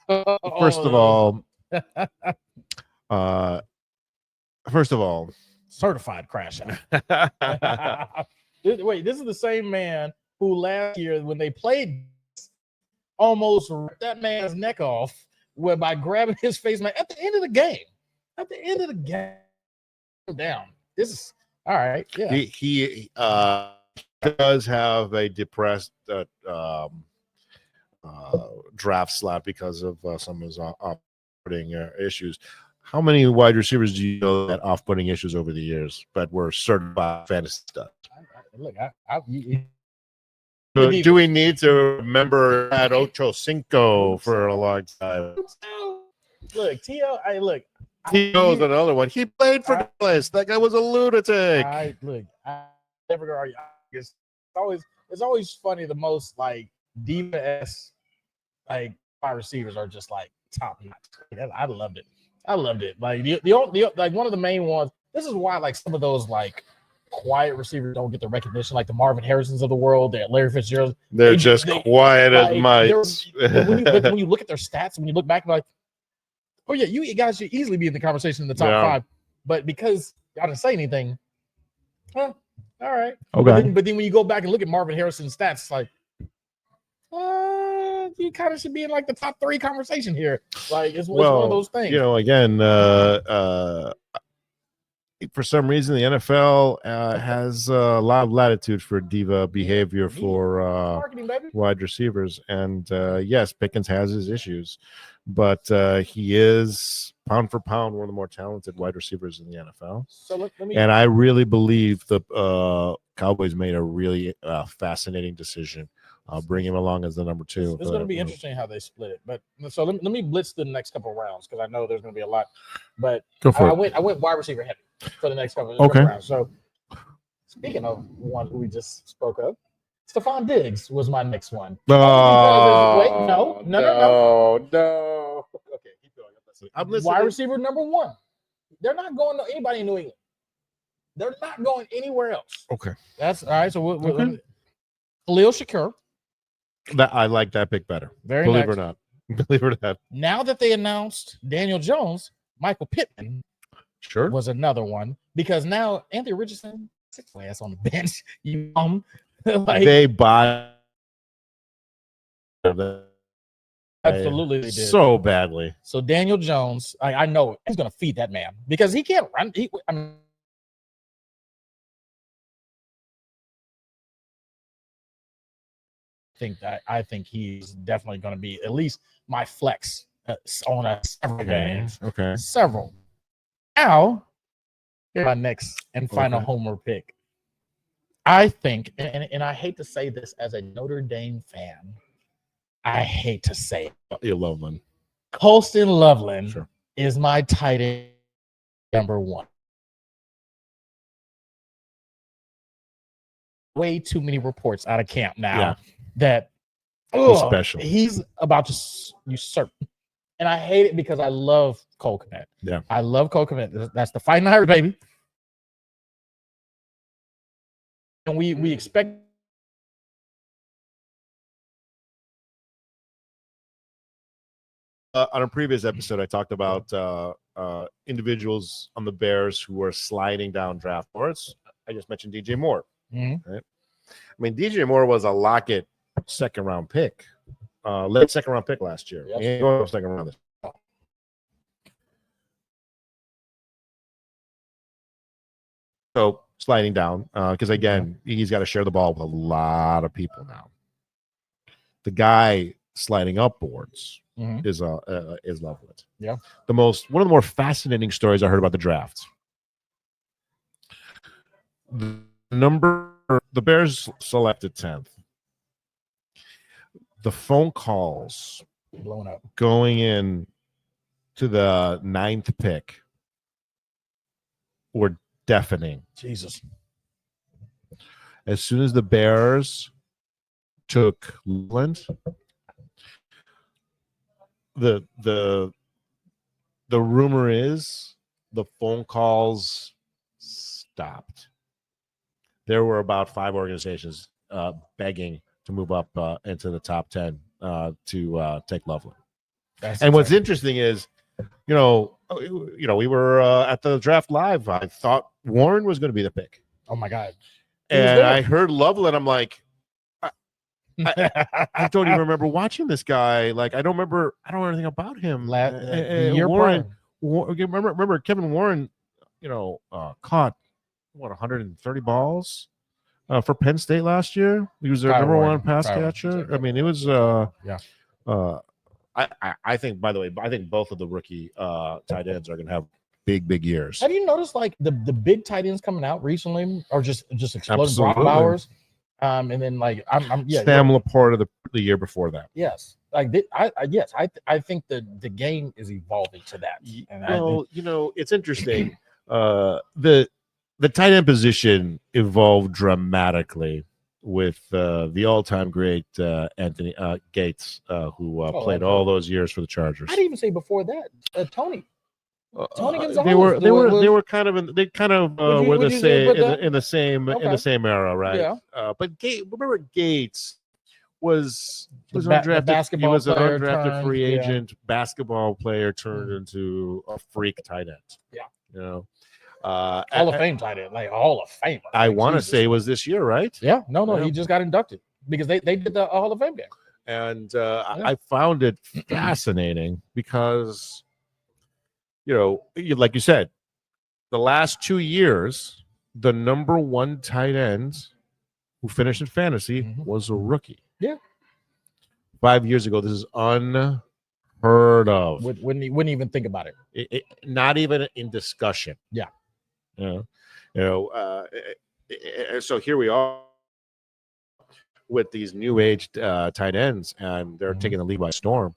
First of all, certified crash out. Wait, this is the same man who last year when they played almost ripped that man's neck off by grabbing his face mask at the end of the game. At the end of the game, down. This is all right. Yeah, he does have a depressed draft slot because of some of his off-putting issues. How many wide receivers do you know that off-putting issues over the years that were certified fantasy stuff? Look, do we need to remember that Ocho Cinco for a long time? Look, T.O. T.O.'s another one. He played for Dallas. That guy was a lunatic. I never go argue. It's always funny. The most like diva-esque like wide receivers are just like top notch. I loved it. Like the like one of the main ones. This is why like some of those like quiet receivers don't get the recognition, like the Marvin Harrisons of the world, that Larry Fitzgerald. They're just quiet as mice. When you look at their stats, when you look back, like, oh yeah, you guys should easily be in the conversation in the top 5, but because y'all didn't say anything, all right. Okay. But then when you go back and look at Marvin Harrison's stats, like, you kind of should be in like the top 3 conversation here. Like it's one of those things. You know, again, for some reason, the NFL has a lot of latitude for diva behavior for wide receivers. And yes, Pickens has his issues, but he is pound for pound one of the more talented wide receivers in the NFL. So and I really believe the Cowboys made a really fascinating decision. Bring him along as the number 2. It's going to be interesting how they split it. But so let me blitz the next couple of rounds because I know there's going to be a lot. But I went wide receiver heavy for the next couple of rounds. So speaking of one who we just spoke of, Stephon Diggs was my next one. No. Okay, keep going. I'm listening. Wide receiver number 1. They're not going to anybody in New England. They're not going anywhere else. Okay, that's all right. So Khalil Shakur. That I like that pick better. Believe it or not. Believe it or not. Now that they announced Daniel Jones, Michael Pittman was another one because now Anthony Richardson sits his ass on the bench. They buy absolutely they did. So badly. So Daniel Jones, I know he's going to feed that man because he can't run. I think he's definitely going to be at least my flex on several games. Okay. Several. Now, here's my next and final homer pick. I think, and I hate to say this as a Notre Dame fan, I hate to say it. You're Loveland. Colston Loveland is my tight end number 1. Way too many reports out of camp now that he's about to usurp. And I hate it because I love Cole Kmet. Yeah. I love Cole Kmet. That's the Fighting Irish, baby. And we expect on a previous episode, I talked about individuals on the Bears who are sliding down draft boards. I just mentioned DJ Moore. Mm-hmm. Right? I mean, DJ Moore was a Lockett second-round pick, late second-round pick last year. Yes. Second round this. So sliding down because again, he's got to share the ball with a lot of people now. The guy sliding up boards is Loveland. Yeah. One of the more fascinating stories I heard about the draft. The Bears selected 10th. The phone calls blown up going in to the 9th pick were deafening. Jesus. As soon as the Bears took Loveland, the rumor is the phone calls stopped. There were about 5 organizations begging to move up into the top 10 to take Loveland. And what's interesting is, we were at the draft live. I thought Warren was going to be the pick. Oh my God! And I heard Loveland. I'm like, I don't even remember watching this guy. Like, I don't know anything about him. Warren. Remember Kevin Warren? Caught 130 balls for Penn State last year. He was their number 1 pass catcher. I mean, it was I think, by the way, both of the rookie tight ends are going to have big years. Have you noticed like the big tight ends coming out recently are just exploding? Brock Bowers, and then like Sam Laporte of the year before that. Yes, like I think the game is evolving to that. And it's interesting. The tight end position evolved dramatically with the all-time great Anthony Gates, who played all those years for the Chargers. I'd even say before that, Tony Gonzalez. They were kind of in the same era, right? Yeah. But remember Gates was undrafted. He was an undrafted free agent basketball player turned into a freak tight end. Yeah. Hall of Fame tight end, like Hall of Fame. I want to say it was this year, right? Yeah. No, he just got inducted because they did the Hall of Fame game. And I found it fascinating because, like you said, the last 2 years, the number one tight end who finished in fantasy was a rookie. Yeah. 5 years ago, this is unheard of. Wouldn't even think about it. Not even in discussion. Yeah. So here we are with these new age tight ends, and they're taking the league by storm.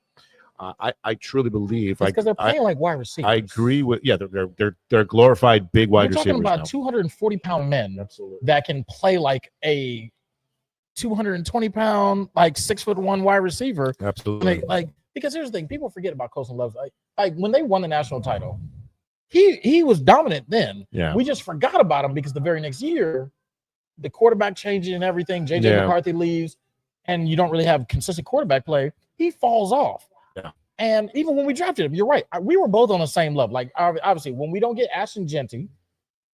I truly believe because they're playing like wide receivers. I agree with they're glorified big wide receivers. You're talking about 240-pound men that can play like a 220-pound, like 6'1" wide receiver. Absolutely. Because here's the thing, people forget about Colson Love. Like when they won the national title, he was dominant then. Yeah. We just forgot about him because the very next year, the quarterback changing and everything, JJ McCarthy leaves, and you don't really have consistent quarterback play. He falls off. Yeah. And even when we drafted him, you're right. We were both on the same level. Like obviously, when we don't get Ashton Genty,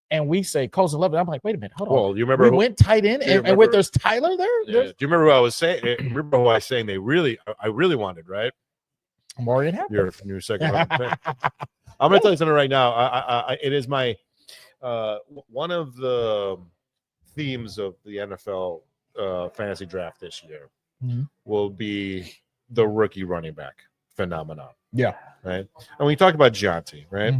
and we say Colson Love, I'm like, wait a minute, hold on. Well, you remember we went tight end, and wait, there's Tyler there. Yeah. Do you remember what I was saying? Remember who I was saying I really wanted, right? Maureen Hampton. Your new second round pick. I'm going to tell you something right now. It is my one of the themes of the NFL fantasy draft this year will be the rookie running back phenomenon. Yeah. Right. And we talked about Gianti, right?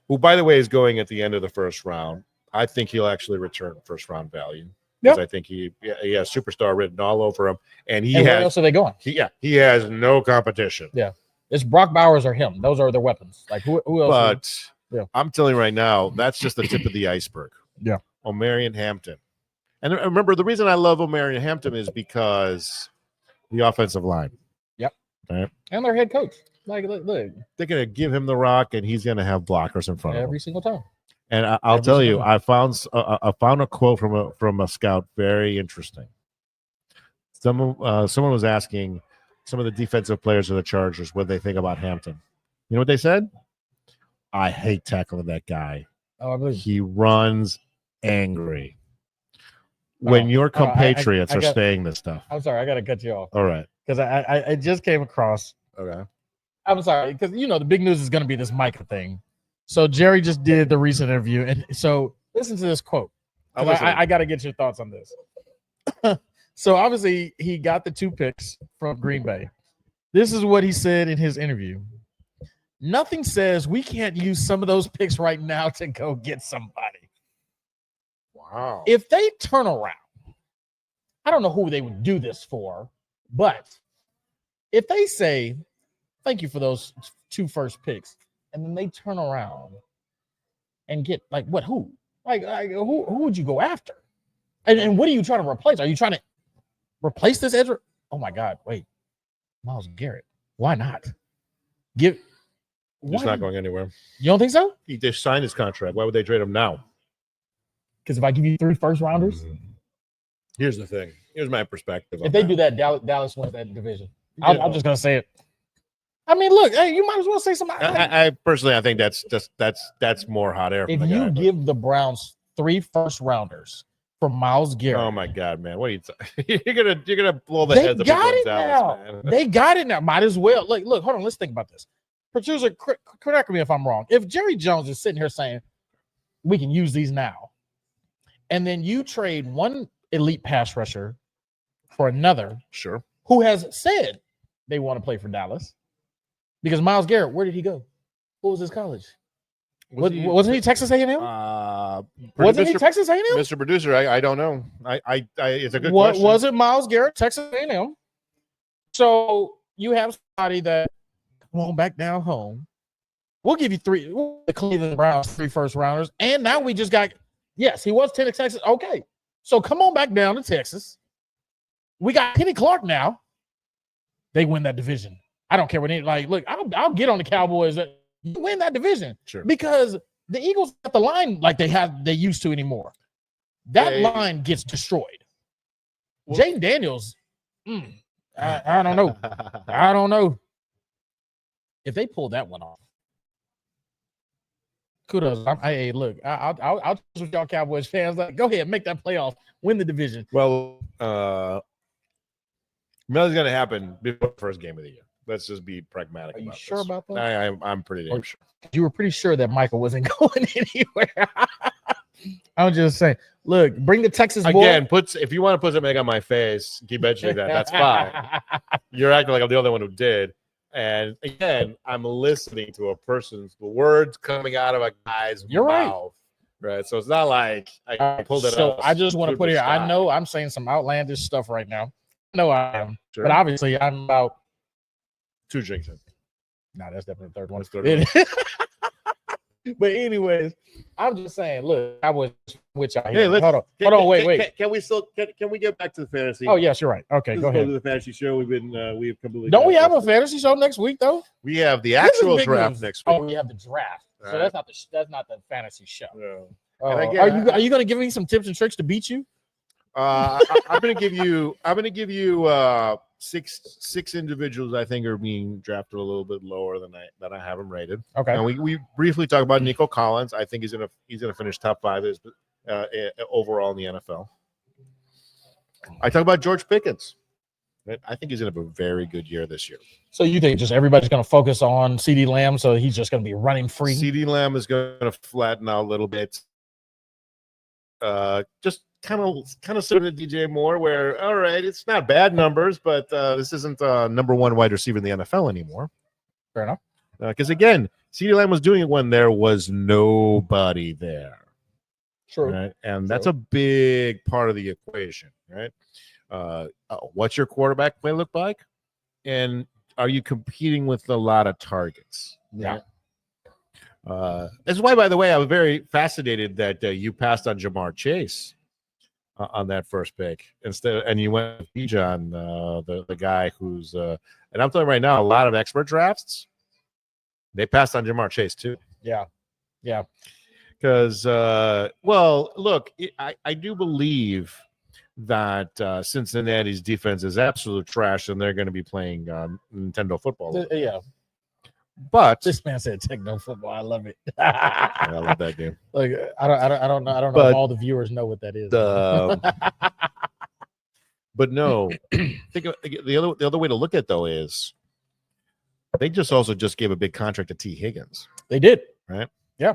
Who, by the way, is going at the end of the first round. I think he'll actually return first round value. Because I think he has superstar written all over him. And where else are they going? He has no competition. Yeah. It's Brock Bowers or him. Those are their weapons. Like who else? But I'm telling you right now, that's just the tip of the iceberg. Yeah. Omarion Hampton. And remember, the reason I love Omarion Hampton is because the offensive line. Yep. Right? And their head coach. Like, look. They're going to give him the rock, and he's going to have blockers in front of him. Every single time. And I'll tell you, I found a quote from a scout very interesting. Someone was asking some of the defensive players of the Chargers what they think about Hampton. You know what they said? I hate tackling that guy. Oh, I believe he runs angry. When your compatriots are saying this stuff. I'm sorry, I got to cut you off. All right. Because I just came across. Okay. I'm sorry, because the big news is going to be this Micah thing. So Jerry just did the recent interview, and so listen to this quote. I got to get your thoughts on this. So obviously he got the 2 picks from Green Bay. This is what he said in his interview. Nothing says we can't use some of those picks right now to go get somebody. Wow. If they turn around, I don't know who they would do this for, but if they say, thank you for those 2 first picks, and then they turn around and get who? Who would you go after? And what are you trying to replace? Are you trying to replace this edge? Oh my God! Wait, Myles Garrett. Why not? He's not going anywhere. You don't think so? He just signed his contract. Why would they trade him now? Because if I give you 3 first rounders, here's the thing. Here's my perspective. If they do that, Dallas wins that division. I'm just gonna say it. I mean, look, hey, you might as well say something. I personally, I think that's more hot air. If you give the Browns 3 first rounders for Myles Garrett, oh my God, man, what are you? You're gonna blow the heads of people in Dallas, man. They got it now. Might as well. Look, hold on. Let's think about this. Producer, correct me if I'm wrong. If Jerry Jones is sitting here saying we can use these now, and then you trade one elite pass rusher for another, sure, who has said they want to play for Dallas. Because Myles Garrett, where did he go? What was his college? Wasn't he Texas A&M? Wasn't he Texas A&M? Mr. Producer, I don't know. It's a good question. Was it Myles Garrett, Texas A&M? So you have somebody that come on back down home. We'll give you 3. The Cleveland Browns 3 first rounders, and now we just got. Yes, he was Texas. Okay, so come on back down to Texas. We got Kenny Clark now. They win that division. I don't care what look, I'll get on the Cowboys that win that division. Sure. Because the Eagles got the line like they used to anymore. That line gets destroyed. Well, Jaden Daniels, I don't know. I don't know. If they pull that one off, kudos. Hey, look, I'll with y'all Cowboys fans. Go ahead, make that playoff, win the division. Well, nothing's gonna happen before the first game of the year. Let's just be pragmatic. Are you about sure this. about that? I'm pretty damn sure. You were pretty sure that Michael wasn't going anywhere. I'm just saying. Look, bring the Texas boy. Again, if you want to put something on my face, keep mentioning that. That's fine. You're acting like I'm the only one who did. And again, I'm listening to a person's words coming out of a guy's mouth. Right. So it's not like I pulled it up. So I just want to put here. I know I'm saying some outlandish stuff right now. No, I am. Sure. But obviously I'm about 2 drinks in. No, that's definitely the third one. Third one. But anyways, I'm just saying, look, I was with y'all here. Hey, hold on, wait. Can we get back to the fantasy? Oh, yes, you're right. Okay, go ahead. To the fantasy show. We've completely. Don't we have a fantasy show next week though? We have the actual draft next week. Oh, we have the draft. So that's not the fantasy show. No. Again, are you going to give me some tips and tricks to beat you? I'm going to give you six individuals I think are being drafted a little bit lower than I have them rated. Okay. And we briefly talked about Nico Collins. I think he's gonna finish top 5 overall in the NFL. I talk about George Pickens. I think he's gonna have a very good year this year. So you think just everybody's gonna focus on CeeDee Lamb, so he's just gonna be running free? CeeDee Lamb is gonna flatten out a little bit. Just kind of similar to DJ Moore, where all right, it's not bad numbers, but this isn't number 1 wide receiver in the NFL anymore. Fair enough. Because again, CeeDee Lamb was doing it when there was nobody there. True. Right? And that's a big part of the equation, right? What's your quarterback play look like? And are you competing with a lot of targets? Yeah. That's why, by the way, I was very fascinated that you passed on Jamar Chase on that first pick and you went with Bijan, the guy who's and I'm telling you right now, a lot of expert drafts they passed on Jamar Chase too. Yeah. Because look, I do believe that Cincinnati's defense is absolute trash, and they're going to be playing Nintendo football. Yeah. But this man said techno football. I love it. I love that game. Like I don't know if all the viewers know what that is. But no, think of, the other way to look at it, though, is they also gave a big contract to T. Higgins. They did, right? Yeah,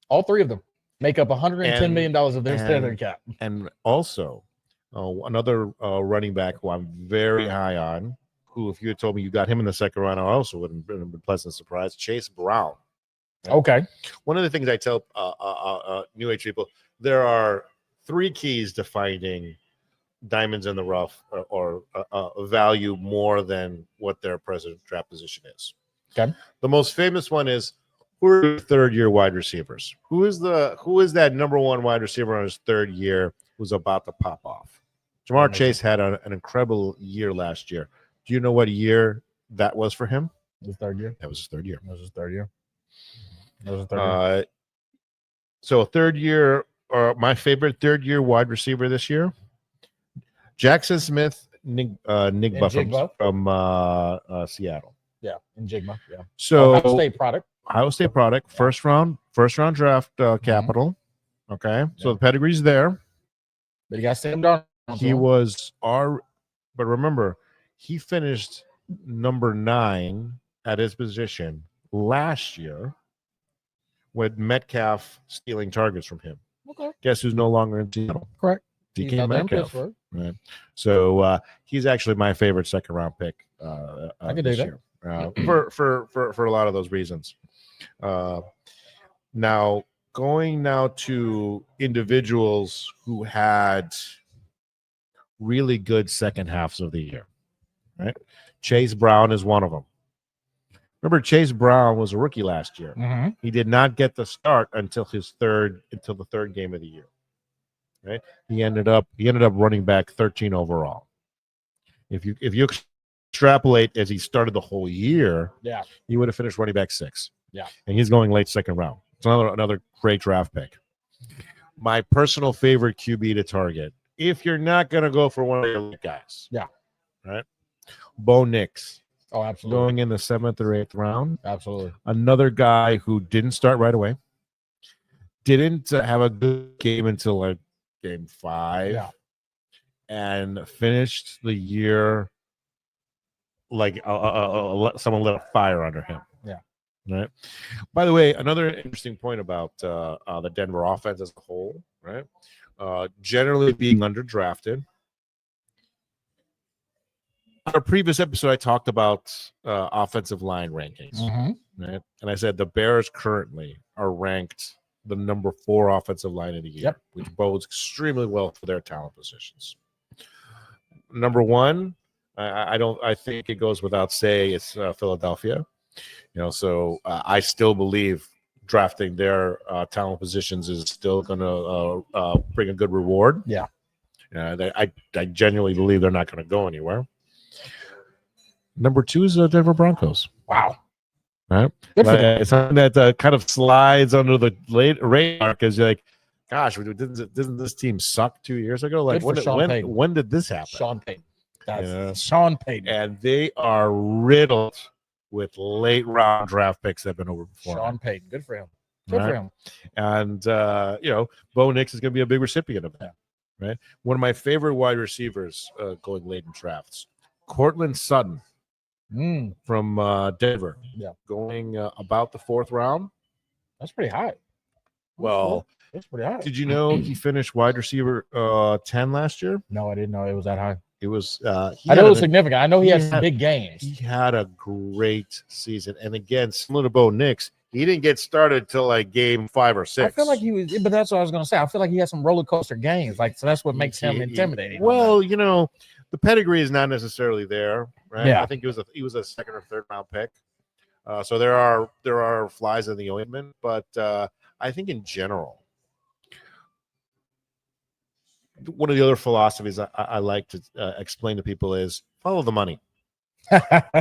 all 3 of them make up $110 million of their salary cap. And also another running back who I'm very high on, who, if you had told me you got him in the second round, I also would have been a pleasant surprise. Chase Brown. Right? Okay. One of the things I tell New Age people, there are 3 keys to finding diamonds in the rough or value more than what their present draft position is. Okay. The most famous one is, who are your 3rd-year wide receivers? Who is that number 1 wide receiver on his 3rd year who's about to pop off? Jamar Chase had an incredible year last year. Do you know what year that was for him? His 3rd year. That was his 3rd year. So 3rd year, or my favorite 3rd-year wide receiver this year, Jackson Smith-Njigba from Seattle. Yeah, Njigba. Yeah. So Ohio State product. First round draft capital. Okay, so the pedigree's there. But he got Sam Darnold. But remember, he finished number 9 at his position last year with Metcalf stealing targets from him. Okay. Guess who's no longer in Seattle? Correct. DK Metcalf. Right. So he's actually my favorite 2nd round pick. I could do that. For a lot of those reasons. Now going to individuals who had really good second halves of the year, right? Chase Brown is one of them. Remember, Chase Brown was a rookie last year. Mm-hmm. He did not get the start until the 3rd game of the year. Right? He ended up running back 13 overall. If you extrapolate as he started the whole year, he would have finished running back 6. Yeah, and he's going late 2nd round. It's another great draft pick. My personal favorite QB to target, if you're not going to go for one of your guys. Yeah. Right? Bo Nix. Oh, absolutely. Going in the 7th or 8th round. Absolutely. Another guy who didn't start right away. Didn't have a good game until game 5. Yeah. And finished the year someone lit a fire under him. Yeah. Right. By the way, another interesting point about the Denver offense as a whole, right? Generally being underdrafted. On a previous episode, I talked about offensive line rankings, right? And I said the Bears currently are ranked the number 4 offensive line of the year, which bodes extremely well for their talent positions. Number 1, I think it goes without saying, it's Philadelphia. So I still believe drafting their talent positions is still going to bring a good reward. Yeah. I genuinely believe they're not going to go anywhere. Number 2 is the Denver Broncos. Wow. Right? It's something that kind of slides under the radar because you're like, gosh, didn't this team suck 2 years ago? Like, when did this happen? Sean Payton. That's Sean Payton. And they are riddled with late round draft picks that have been over before. Sean Payton. Good for him. Good for him. And, Bo Nix is going to be a big recipient of that. Right? One of my favorite wide receivers going late in drafts, Cortland Sutton. From Denver, going about the 4th round. That's pretty high. Well, that's pretty high. Did you know he finished wide receiver 10 last year? No, I didn't know it was that high. It was. I know it was significant. I know he had some big games. He had a great season, and again, similar to Bo Nix, he didn't get started till like game 5 or 6. I feel like he was, but that's what I was going to say. I feel like he had some roller coaster games, so that's what makes him intimidating. Well, the pedigree is not necessarily there, right? Yeah. I think he was a 2nd or 3rd round pick. So there are flies in the ointment, but I think in general, one of the other philosophies I like to explain to people is follow the money.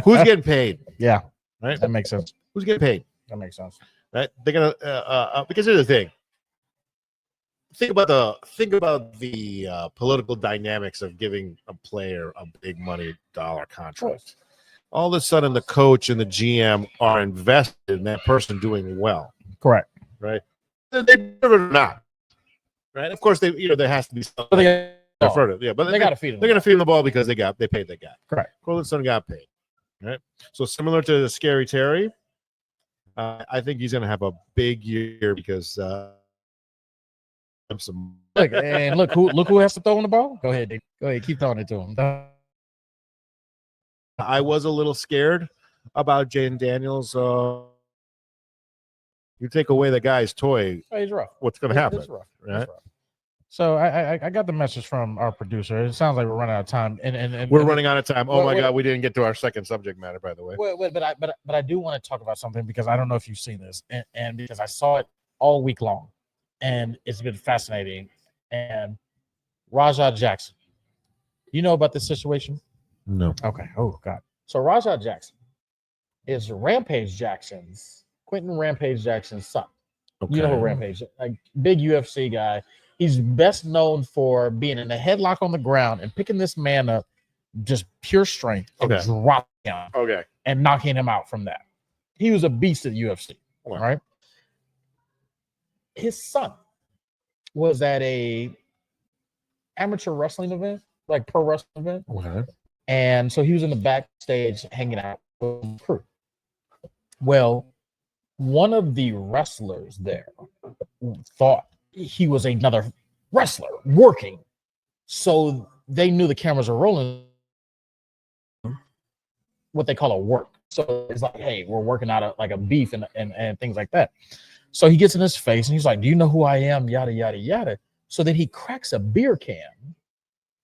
Who's getting paid? Yeah, right. That makes sense. Who's getting paid? That makes sense. Right. They're gonna because here's the thing. Think about the political dynamics of giving a player a big money dollar contract. All of a sudden, the coach and the GM are invested in that person doing well. Correct. Right. They deserve it or not. Right. Of course, there has to be something. But they got to feed him. They're going to feed him the ball because they paid the guy. Correct. Cortland Sutton got paid. Right. So similar to Scary Terry, I think he's going to have a big year because. Look who has to throw in the ball. Go ahead, keep throwing it to him. I was a little scared about Jaden Daniels. You take away the guy's toy, he's rough. What's going to happen? It's rough. Right? It's rough. So I got the message from our producer. It sounds like we're running out of time, and we're running out of time. Oh my God, we didn't get to our second subject matter, by the way. But I do want to talk about something because I don't know if you've seen this, and because I saw it all week long. And it's been fascinating. And Rajah Jackson, you know about this situation? No. Okay. Oh, God. So Rajah Jackson is Quentin Rampage Jackson's son. Okay. You know who Rampage, like big UFC guy. He's best known for being in a headlock on the ground and picking this man up, just pure strength, and dropping him. Okay. And knocking him out from that. He was a beast at UFC. Okay. Right? His son was at a amateur wrestling event, like pro wrestling event. Okay. And so he was in the backstage hanging out with the crew. Well, one of the wrestlers there thought he was another wrestler working. So they knew the cameras were rolling, what they call a work. So it's like, hey, we're working out a beef and things like that. So he gets in his face and he's like, do you know who I am? Yada, yada, yada. So then he cracks a beer can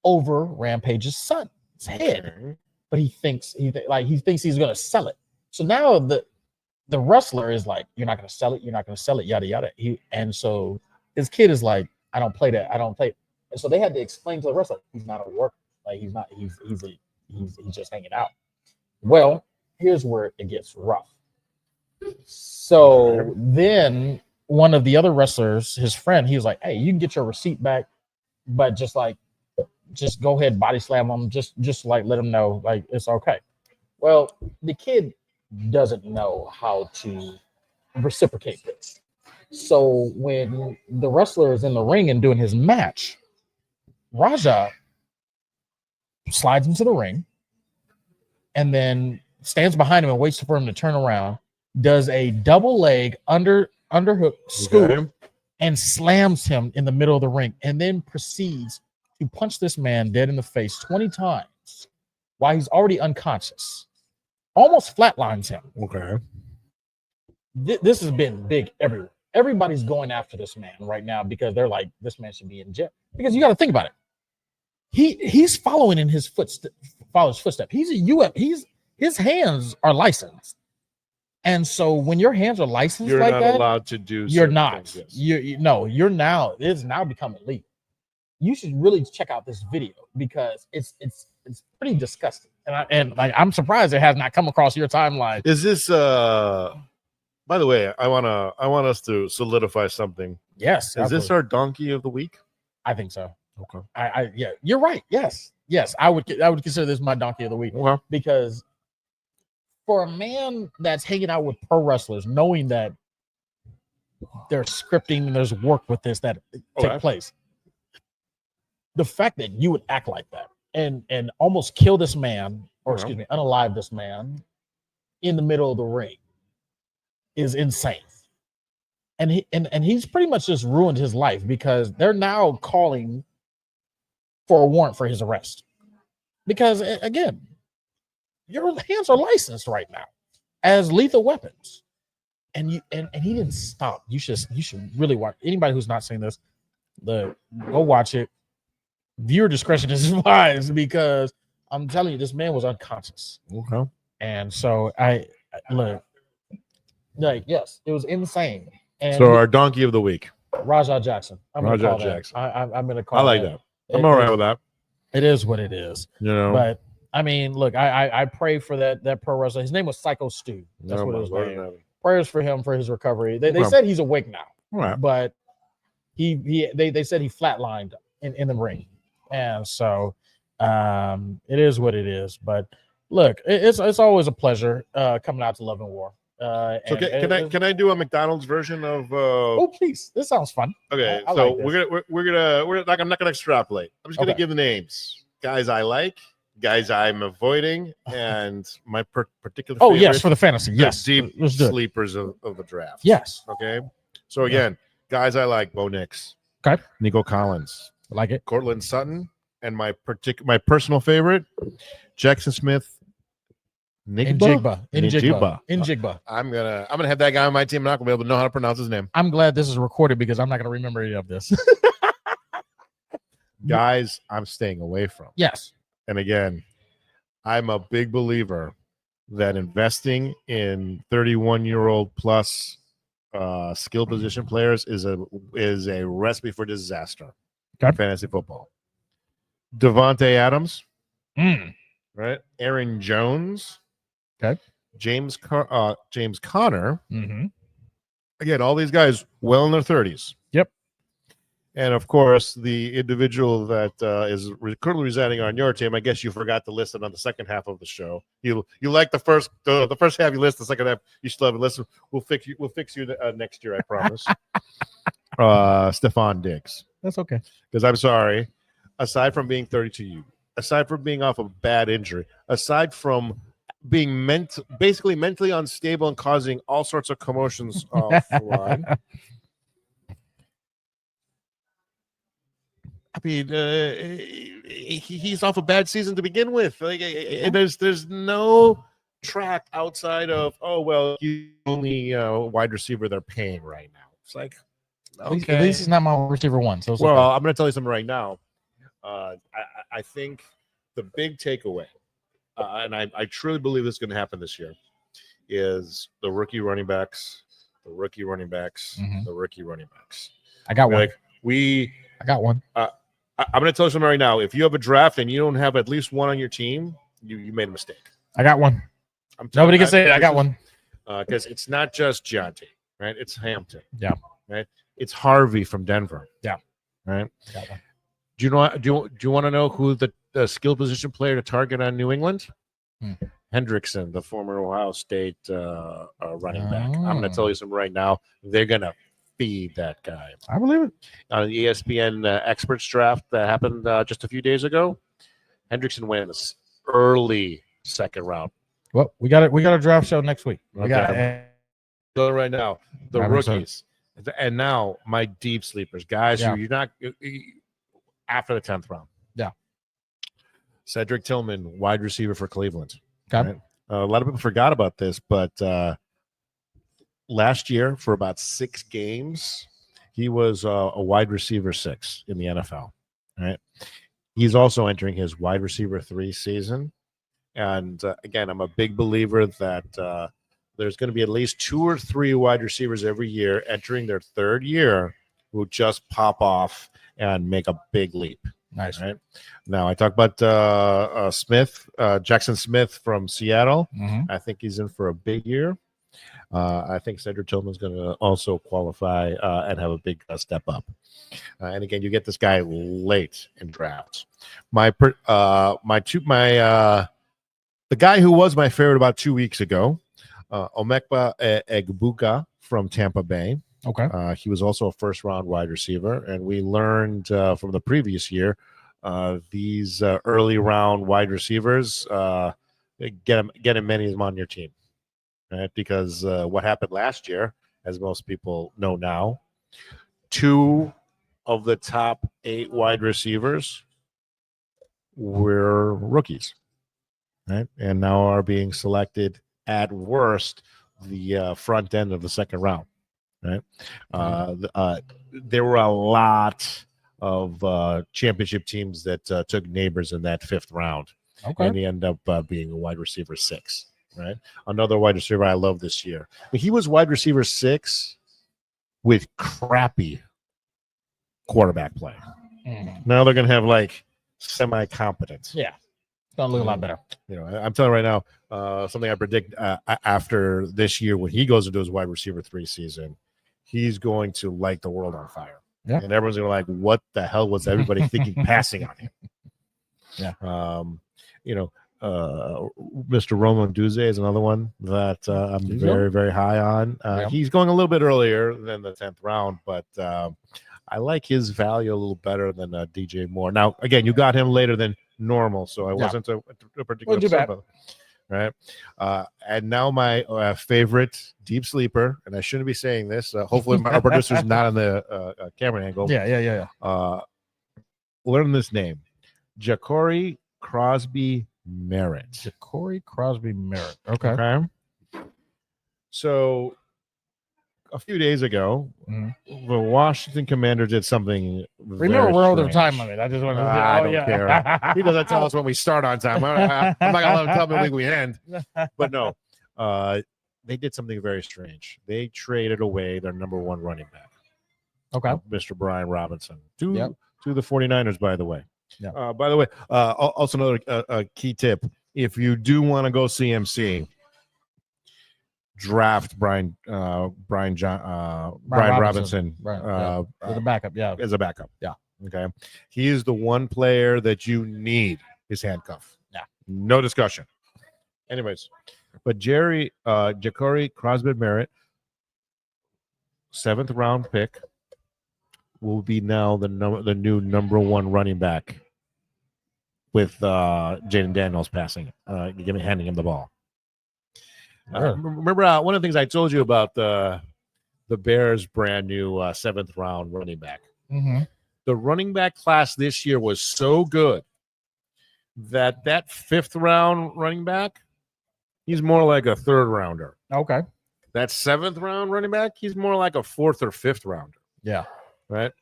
over Rampage's son's head. But he thinks he's going to sell it. So now the wrestler is like, you're not going to sell it. You're not going to sell it. Yada, yada. And so his kid is like, I don't play that. I don't play. And so they had to explain to the wrestler, he's not a worker. Like he's just hanging out. Well, here's where it gets rough. So then one of the other wrestlers, his friend, he was like, hey, you can get your receipt back, but just go ahead, body slam him, just like let him know like it's okay. Well, the kid doesn't know how to reciprocate this. So when the wrestler is in the ring and doing his match, Rajah slides into the ring and then stands behind him and waits for him to turn around, does a double leg underhook scoop, and slams him in the middle of the ring, and then proceeds to punch this man dead in the face 20 times while he's already unconscious. Almost flatlines him. Okay. This has been big everywhere. Everybody's going after this man right now because they're like, this man should be in jail. Because you got to think about it. He's following in his footsteps. He's a UF. His hands are licensed. And so when your hands are licensed you're like not that, allowed to do. You're not. Things, yes. You're now. It's now become illegal. You should really check out this video because it's pretty disgusting. And I'm surprised it has not come across your timeline. Is this by the way, I want us to solidify something. Yes. Is absolutely. This our donkey of the week? I think so. Okay. Yeah, you're right. Yes. I would consider this my donkey of the week. Okay. Because for a man that's hanging out with pro wrestlers, knowing that there's scripting and there's work with this that take place, the fact that you would act like that and almost kill this man, or unalive this man in the middle of the ring is insane. And he's pretty much just ruined his life because they're now calling for a warrant for his arrest. Because again, your hands are licensed right now as lethal weapons. And he didn't stop. You should really watch. Anybody who's not seen this, go watch it. Viewer discretion is advised because I'm telling you, this man was unconscious. Okay. And so yes, it was insane. And so our donkey of the week, Rajah Jackson. Rajah Jackson. I'm going to call. I like that. I'm all right with that. It is what it is. But I mean, look, I pray for that pro wrestler. His name was Psycho Stu. That's what his name was. Prayers for him for his recovery. They said he's awake now. Right. But they said he flatlined in the ring. And so it is what it is. But look, it's always a pleasure coming out to Love and War. So can I do a McDonald's version of? Oh, please! This sounds fun. Okay, so like I'm not gonna extrapolate. I'm just gonna give the names, guys I like, guys I'm avoiding, and my particular. Oh yes, for the fantasy. Yes, deep sleepers of the draft. Yes. Okay. So again, guys I like: Bo Nix, okay, Nico Collins, I like it, Cortland Sutton, and my personal favorite, Jackson Smith. Njigba. I'm gonna have that guy on my team. I'm not gonna be able to know how to pronounce his name. I'm glad this is recorded because I'm not gonna remember any of this. Guys, I'm staying away from. Yes. And again, I'm a big believer that investing in 31-year-old plus skill position players is a recipe for disaster. Okay. Fantasy football. Devontae Adams. Right. Aaron Jones. Okay. James Conner. Mm-hmm. Again, all these guys well in their 30s. Yep. And of course, the individual that is currently residing on your team, I guess you forgot to list it on the second half of the show. You like the first half, you list the second half. You still haven't listened. We'll fix you next year, I promise. Stephon Diggs. That's okay. Because I'm sorry. Aside from being 32, aside from being off a bad injury, aside from being basically mentally unstable and causing all sorts of commotions offline. I mean, he's off a bad season to begin with. Like, there's no track outside of he's the only wide receiver they're paying right now. It's like, okay, at least he's not my receiver one. So okay. I'm going to tell you something right now. I think the big takeaway, and I truly believe this is going to happen this year, is the rookie running backs. I got one. I got one. I'm going to tell you something right now. If you have a draft and you don't have at least one on your team, you made a mistake. I got one. Nobody can say it. I got one. Because it's not just Jonte, right? It's Hampton. Yeah. Right. It's Harvey from Denver. Yeah. Right. Got one. Do you want to know who the skill position player to target on New England? Hendrickson, the former Ohio State running back. I'm going to tell you something right now. They're going to feed that guy. I believe it. On the ESPN experts draft that happened just a few days ago, Hendrickson went in the early second round. Well, we got a draft show next week. We got so right now the rookies, and now my deep sleepers, guys who you're not after the 10th round. Yeah, Cedric Tillman, wide receiver for Cleveland. Okay, right? A lot of people forgot about this, but last year for about 6 games, he was a wide receiver 6 in the NFL. Right, he's also entering his wide receiver 3 season. And again, I'm a big believer that there's going to be at least 2 or 3 wide receivers every year entering their 3rd year who just pop off and make a big leap. Nice. Right? Now, I talk about Jackson Smith from Seattle. Mm-hmm. I think he's in for a big year. I think Cedric Tillman's going to also qualify and have a big step up. And again, you get this guy late in drafts. The guy who was my favorite about 2 weeks ago, Micah Parsons from Tampa Bay. Okay. He was also a first-round wide receiver, and we learned from the previous year these early-round wide receivers get as many of them on your team, right? Because what happened last year, as most people know now, 2 of the top 8 wide receivers were rookies. Right, and now are being selected at worst the front end of the 2nd round. Right, there were a lot of championship teams that took neighbors in that 5th round, and he ended up being a wide receiver 6. Right, another wide receiver I love this year. He was wide receiver 6 with crappy quarterback play. Now they're going to have like semi-competence. Yeah. Gonna look a lot better. I'm telling you right now, something I predict after this year when he goes into his wide receiver 3 season, he's going to light the world on fire. Yeah. And everyone's gonna like, what the hell was everybody thinking passing on him? Yeah. Mr. Roman Duze is another one that I'm very, very high on. He's going a little bit earlier than the 10th round, but I like his value a little better than DJ Moore. Now, again, you got him later than normal, so I wasn't a particular upset about it, right? And now my favorite deep sleeper, and I shouldn't be saying this. Hopefully, our producer's not on the camera angle. Yeah. Learn this name, Ja'Cory Crosby Merritt. Ja'Cory Crosby Merritt. Okay. So a few days ago, the Washington Commanders did something. Remember, we're over time limit. I just want to. I don't care. He doesn't tell us when we start on time. I'm not gonna let him tell me when we end. But no, they did something very strange. They traded away their number 1 running back. Okay, Mr. Brian Robinson to the 49ers. By the way, also another key tip: if you do want to go CMC. Draft Brian Robinson as a backup. As a backup. Yeah. Okay. He is the one player that you need his handcuff. Yeah. No discussion. Anyways, but Ja'Cory Crosby Merritt, 7th round pick, will be now the new number 1 running back with Jaden Daniels handing him the ball. Remember one of the things I told you about the Bears' brand new 7th round running back. Mm-hmm. The running back class this year was so good that 5th round running back, he's more like a 3rd rounder. Okay. That 7th round running back, he's more like a 4th or 5th rounder. Yeah. Right.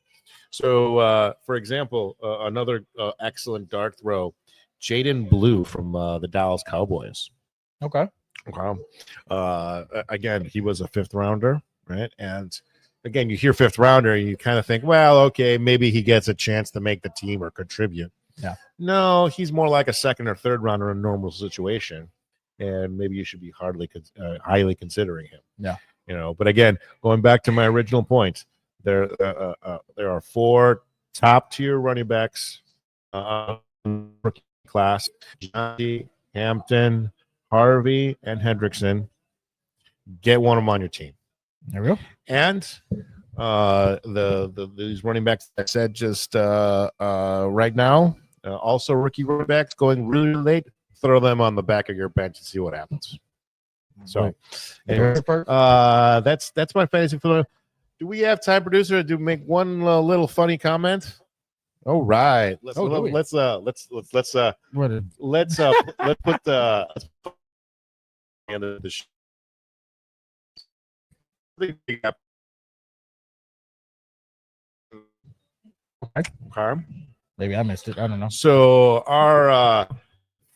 So, for example, another excellent dart throw, Jaden Blue from the Dallas Cowboys. Okay. Again, he was a 5th rounder, right? And again, you hear 5th rounder, and you kind of think, well, okay, maybe he gets a chance to make the team or contribute. Yeah. No, he's more like a 2nd or 3rd rounder in a normal situation, and maybe you should be highly considering him. Yeah. But again, going back to my original point, there are 4 top-tier running backs rookie class: Johnny, Hampton, Harvey, and Hendrickson. Get one of them on your team. There we go. And these running backs I said just right now, also rookie running backs going really late. throw them on the back of your bench and see what happens. So, anyways, that's my fantasy football. Do we have time, producer, to make one little funny comment? All right, let's put the end of the show. Okay. Maybe I missed it. I don't know. So our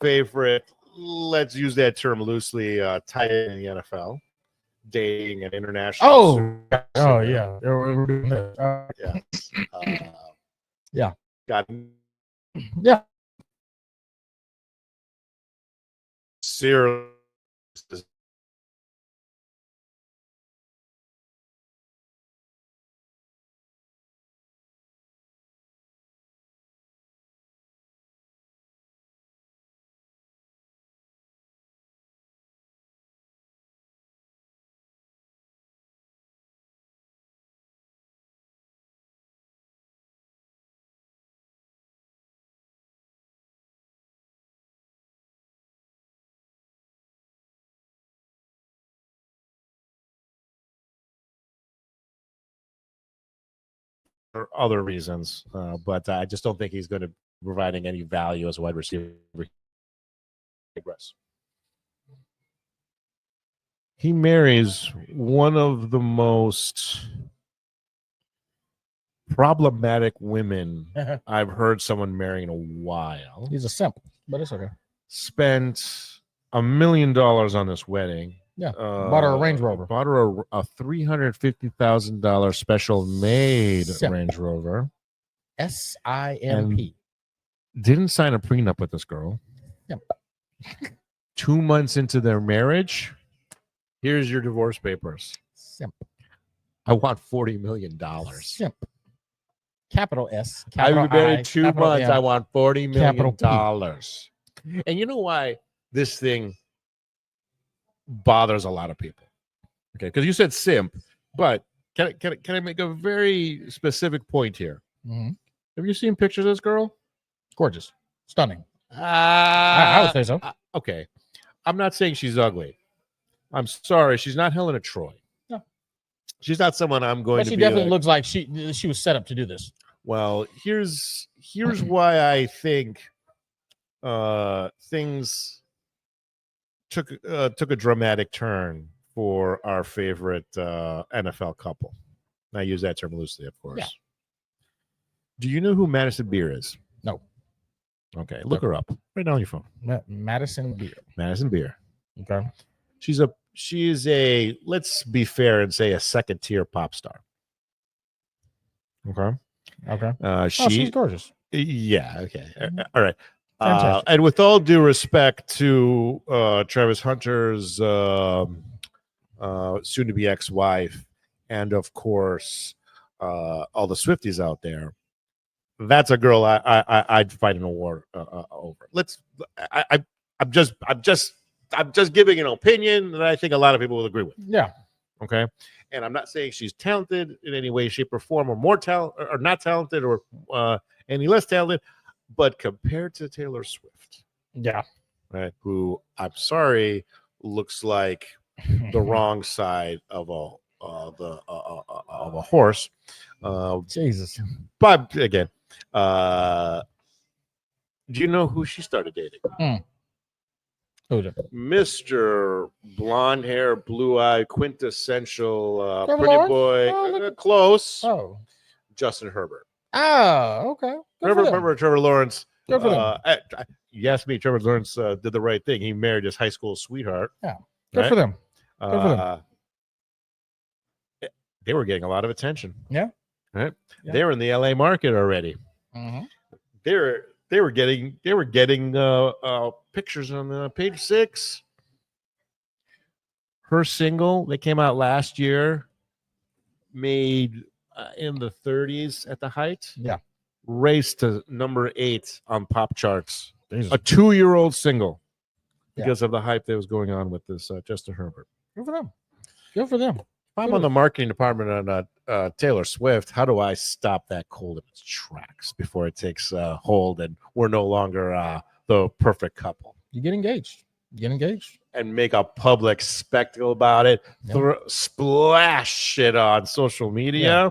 favorite, let's use that term loosely, tight end in the NFL, dating an international. Yeah. We're doing that. Yeah. Got yeah. Serious. For other reasons, but I just don't think he's going to be providing any value as a wide receiver. He marries one of the most problematic women I've heard someone marry in a while. He's a simp, but it's okay. Spent $1 million on this wedding. Yeah, bought her a Range Rover. Bought her a $350,000 special made Range Rover. SIMP. Didn't sign a prenup with this girl. Yep. 2 months into their marriage, here's your divorce papers. Simp. I want $40 million. Simp. Capital S. I've been married 2 months. M, I want $40 million. And you know why this thing bothers a lot of people? Okay, because you said simp, but can I make a very specific point here? Mm-hmm. Have you seen pictures of this girl? Gorgeous, stunning. I would say so. Okay, I'm not saying she's ugly. I'm sorry, she's not Helena Troy. No, she's not someone I'm going. But to she be definitely looks like she was set up to do this. Well, here's why I think things took a dramatic turn for our favorite NFL couple. I use that term loosely, of course. Yeah. Do you know who Madison Beer is? No. Okay, look her up right now on your phone. Madison Beer. Madison Beer. Okay. She is a, let's be fair and say, a second tier pop star. Okay. She's gorgeous. Yeah. Okay. All right. And with all due respect to Travis Hunter's soon-to-be ex-wife, and of course all the Swifties out there, that's a girl I'd fight an award over. I'm just giving an opinion that I think a lot of people will agree with. Yeah. Okay. And I'm not saying she's talented in any way, shape, or form, or more talent, or not talented, or any less talented. But compared to Taylor Swift, yeah, right, who I'm sorry looks like the wrong side of a horse. Jesus. But again, do you know who she started dating? Who's it? Mr. Blonde hair, blue eye, quintessential pretty Lawrence? boy, close. Oh, Justin Herbert. Oh, okay. Remember Trevor Lawrence? Good for them. You asked me, Trevor Lawrence did the right thing. He married his high school sweetheart. Yeah. Good for them. Good for them. They were getting a lot of attention. Yeah. Right. Yeah. They were in the LA market already. Mm-hmm. They were getting pictures on page 6. Her single that came out last year made in the 30s at the height. Yeah. Raced to number 8 on pop charts. Jesus. A 2-year-old single because of the hype that was going on with this Justin Herbert. Good for them. Good for them. If I'm on the marketing department on Taylor Swift, how do I stop that cold in its tracks before it takes hold and we're no longer the perfect couple? You get engaged. And make a public spectacle about it. Yeah. Splash shit on social media. Yeah.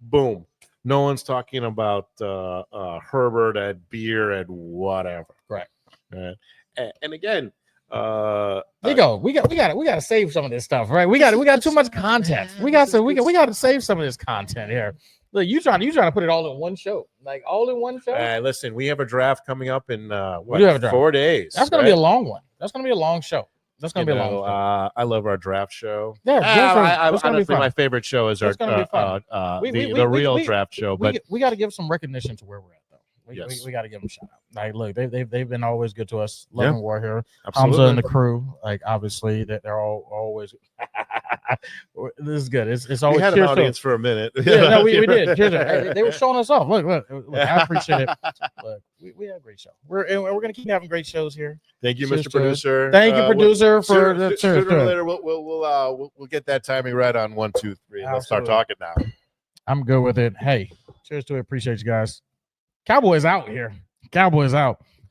Boom. No one's talking about Herbert and beer and whatever. Right. And again, Nico, we got to save some of this stuff, right? We got too much content. We got to save some of this content here. Look, you trying to put it all in one show, like all in one show. Listen, we have a draft coming up in we do have a draft. 4 days. That's gonna be a long one. That's gonna be a long show. That's gonna be a long show. I love our draft show. Yeah, honestly, my favorite show is our the real draft show. But we got to give some recognition to where we're at, though. Yes. We got to give them a shout out. Like, look, they've been always good to us. Love and War here. Absolutely. Hamza and the crew, like obviously that they're all always. This is good. It's always. We had an audience for a minute. Yeah, no, we did. Hey, they were showing us off. Look, I appreciate it. Look, we had a great show. We're gonna keep having great shows here. Thank you, Mr. Producer. Thank you, producer, for the sooner or later we'll get that timing right on 1, 2, 3. Let's start talking now. I'm good with it. Hey, cheers to it. Appreciate you guys. Cowboys out here. Cowboys out.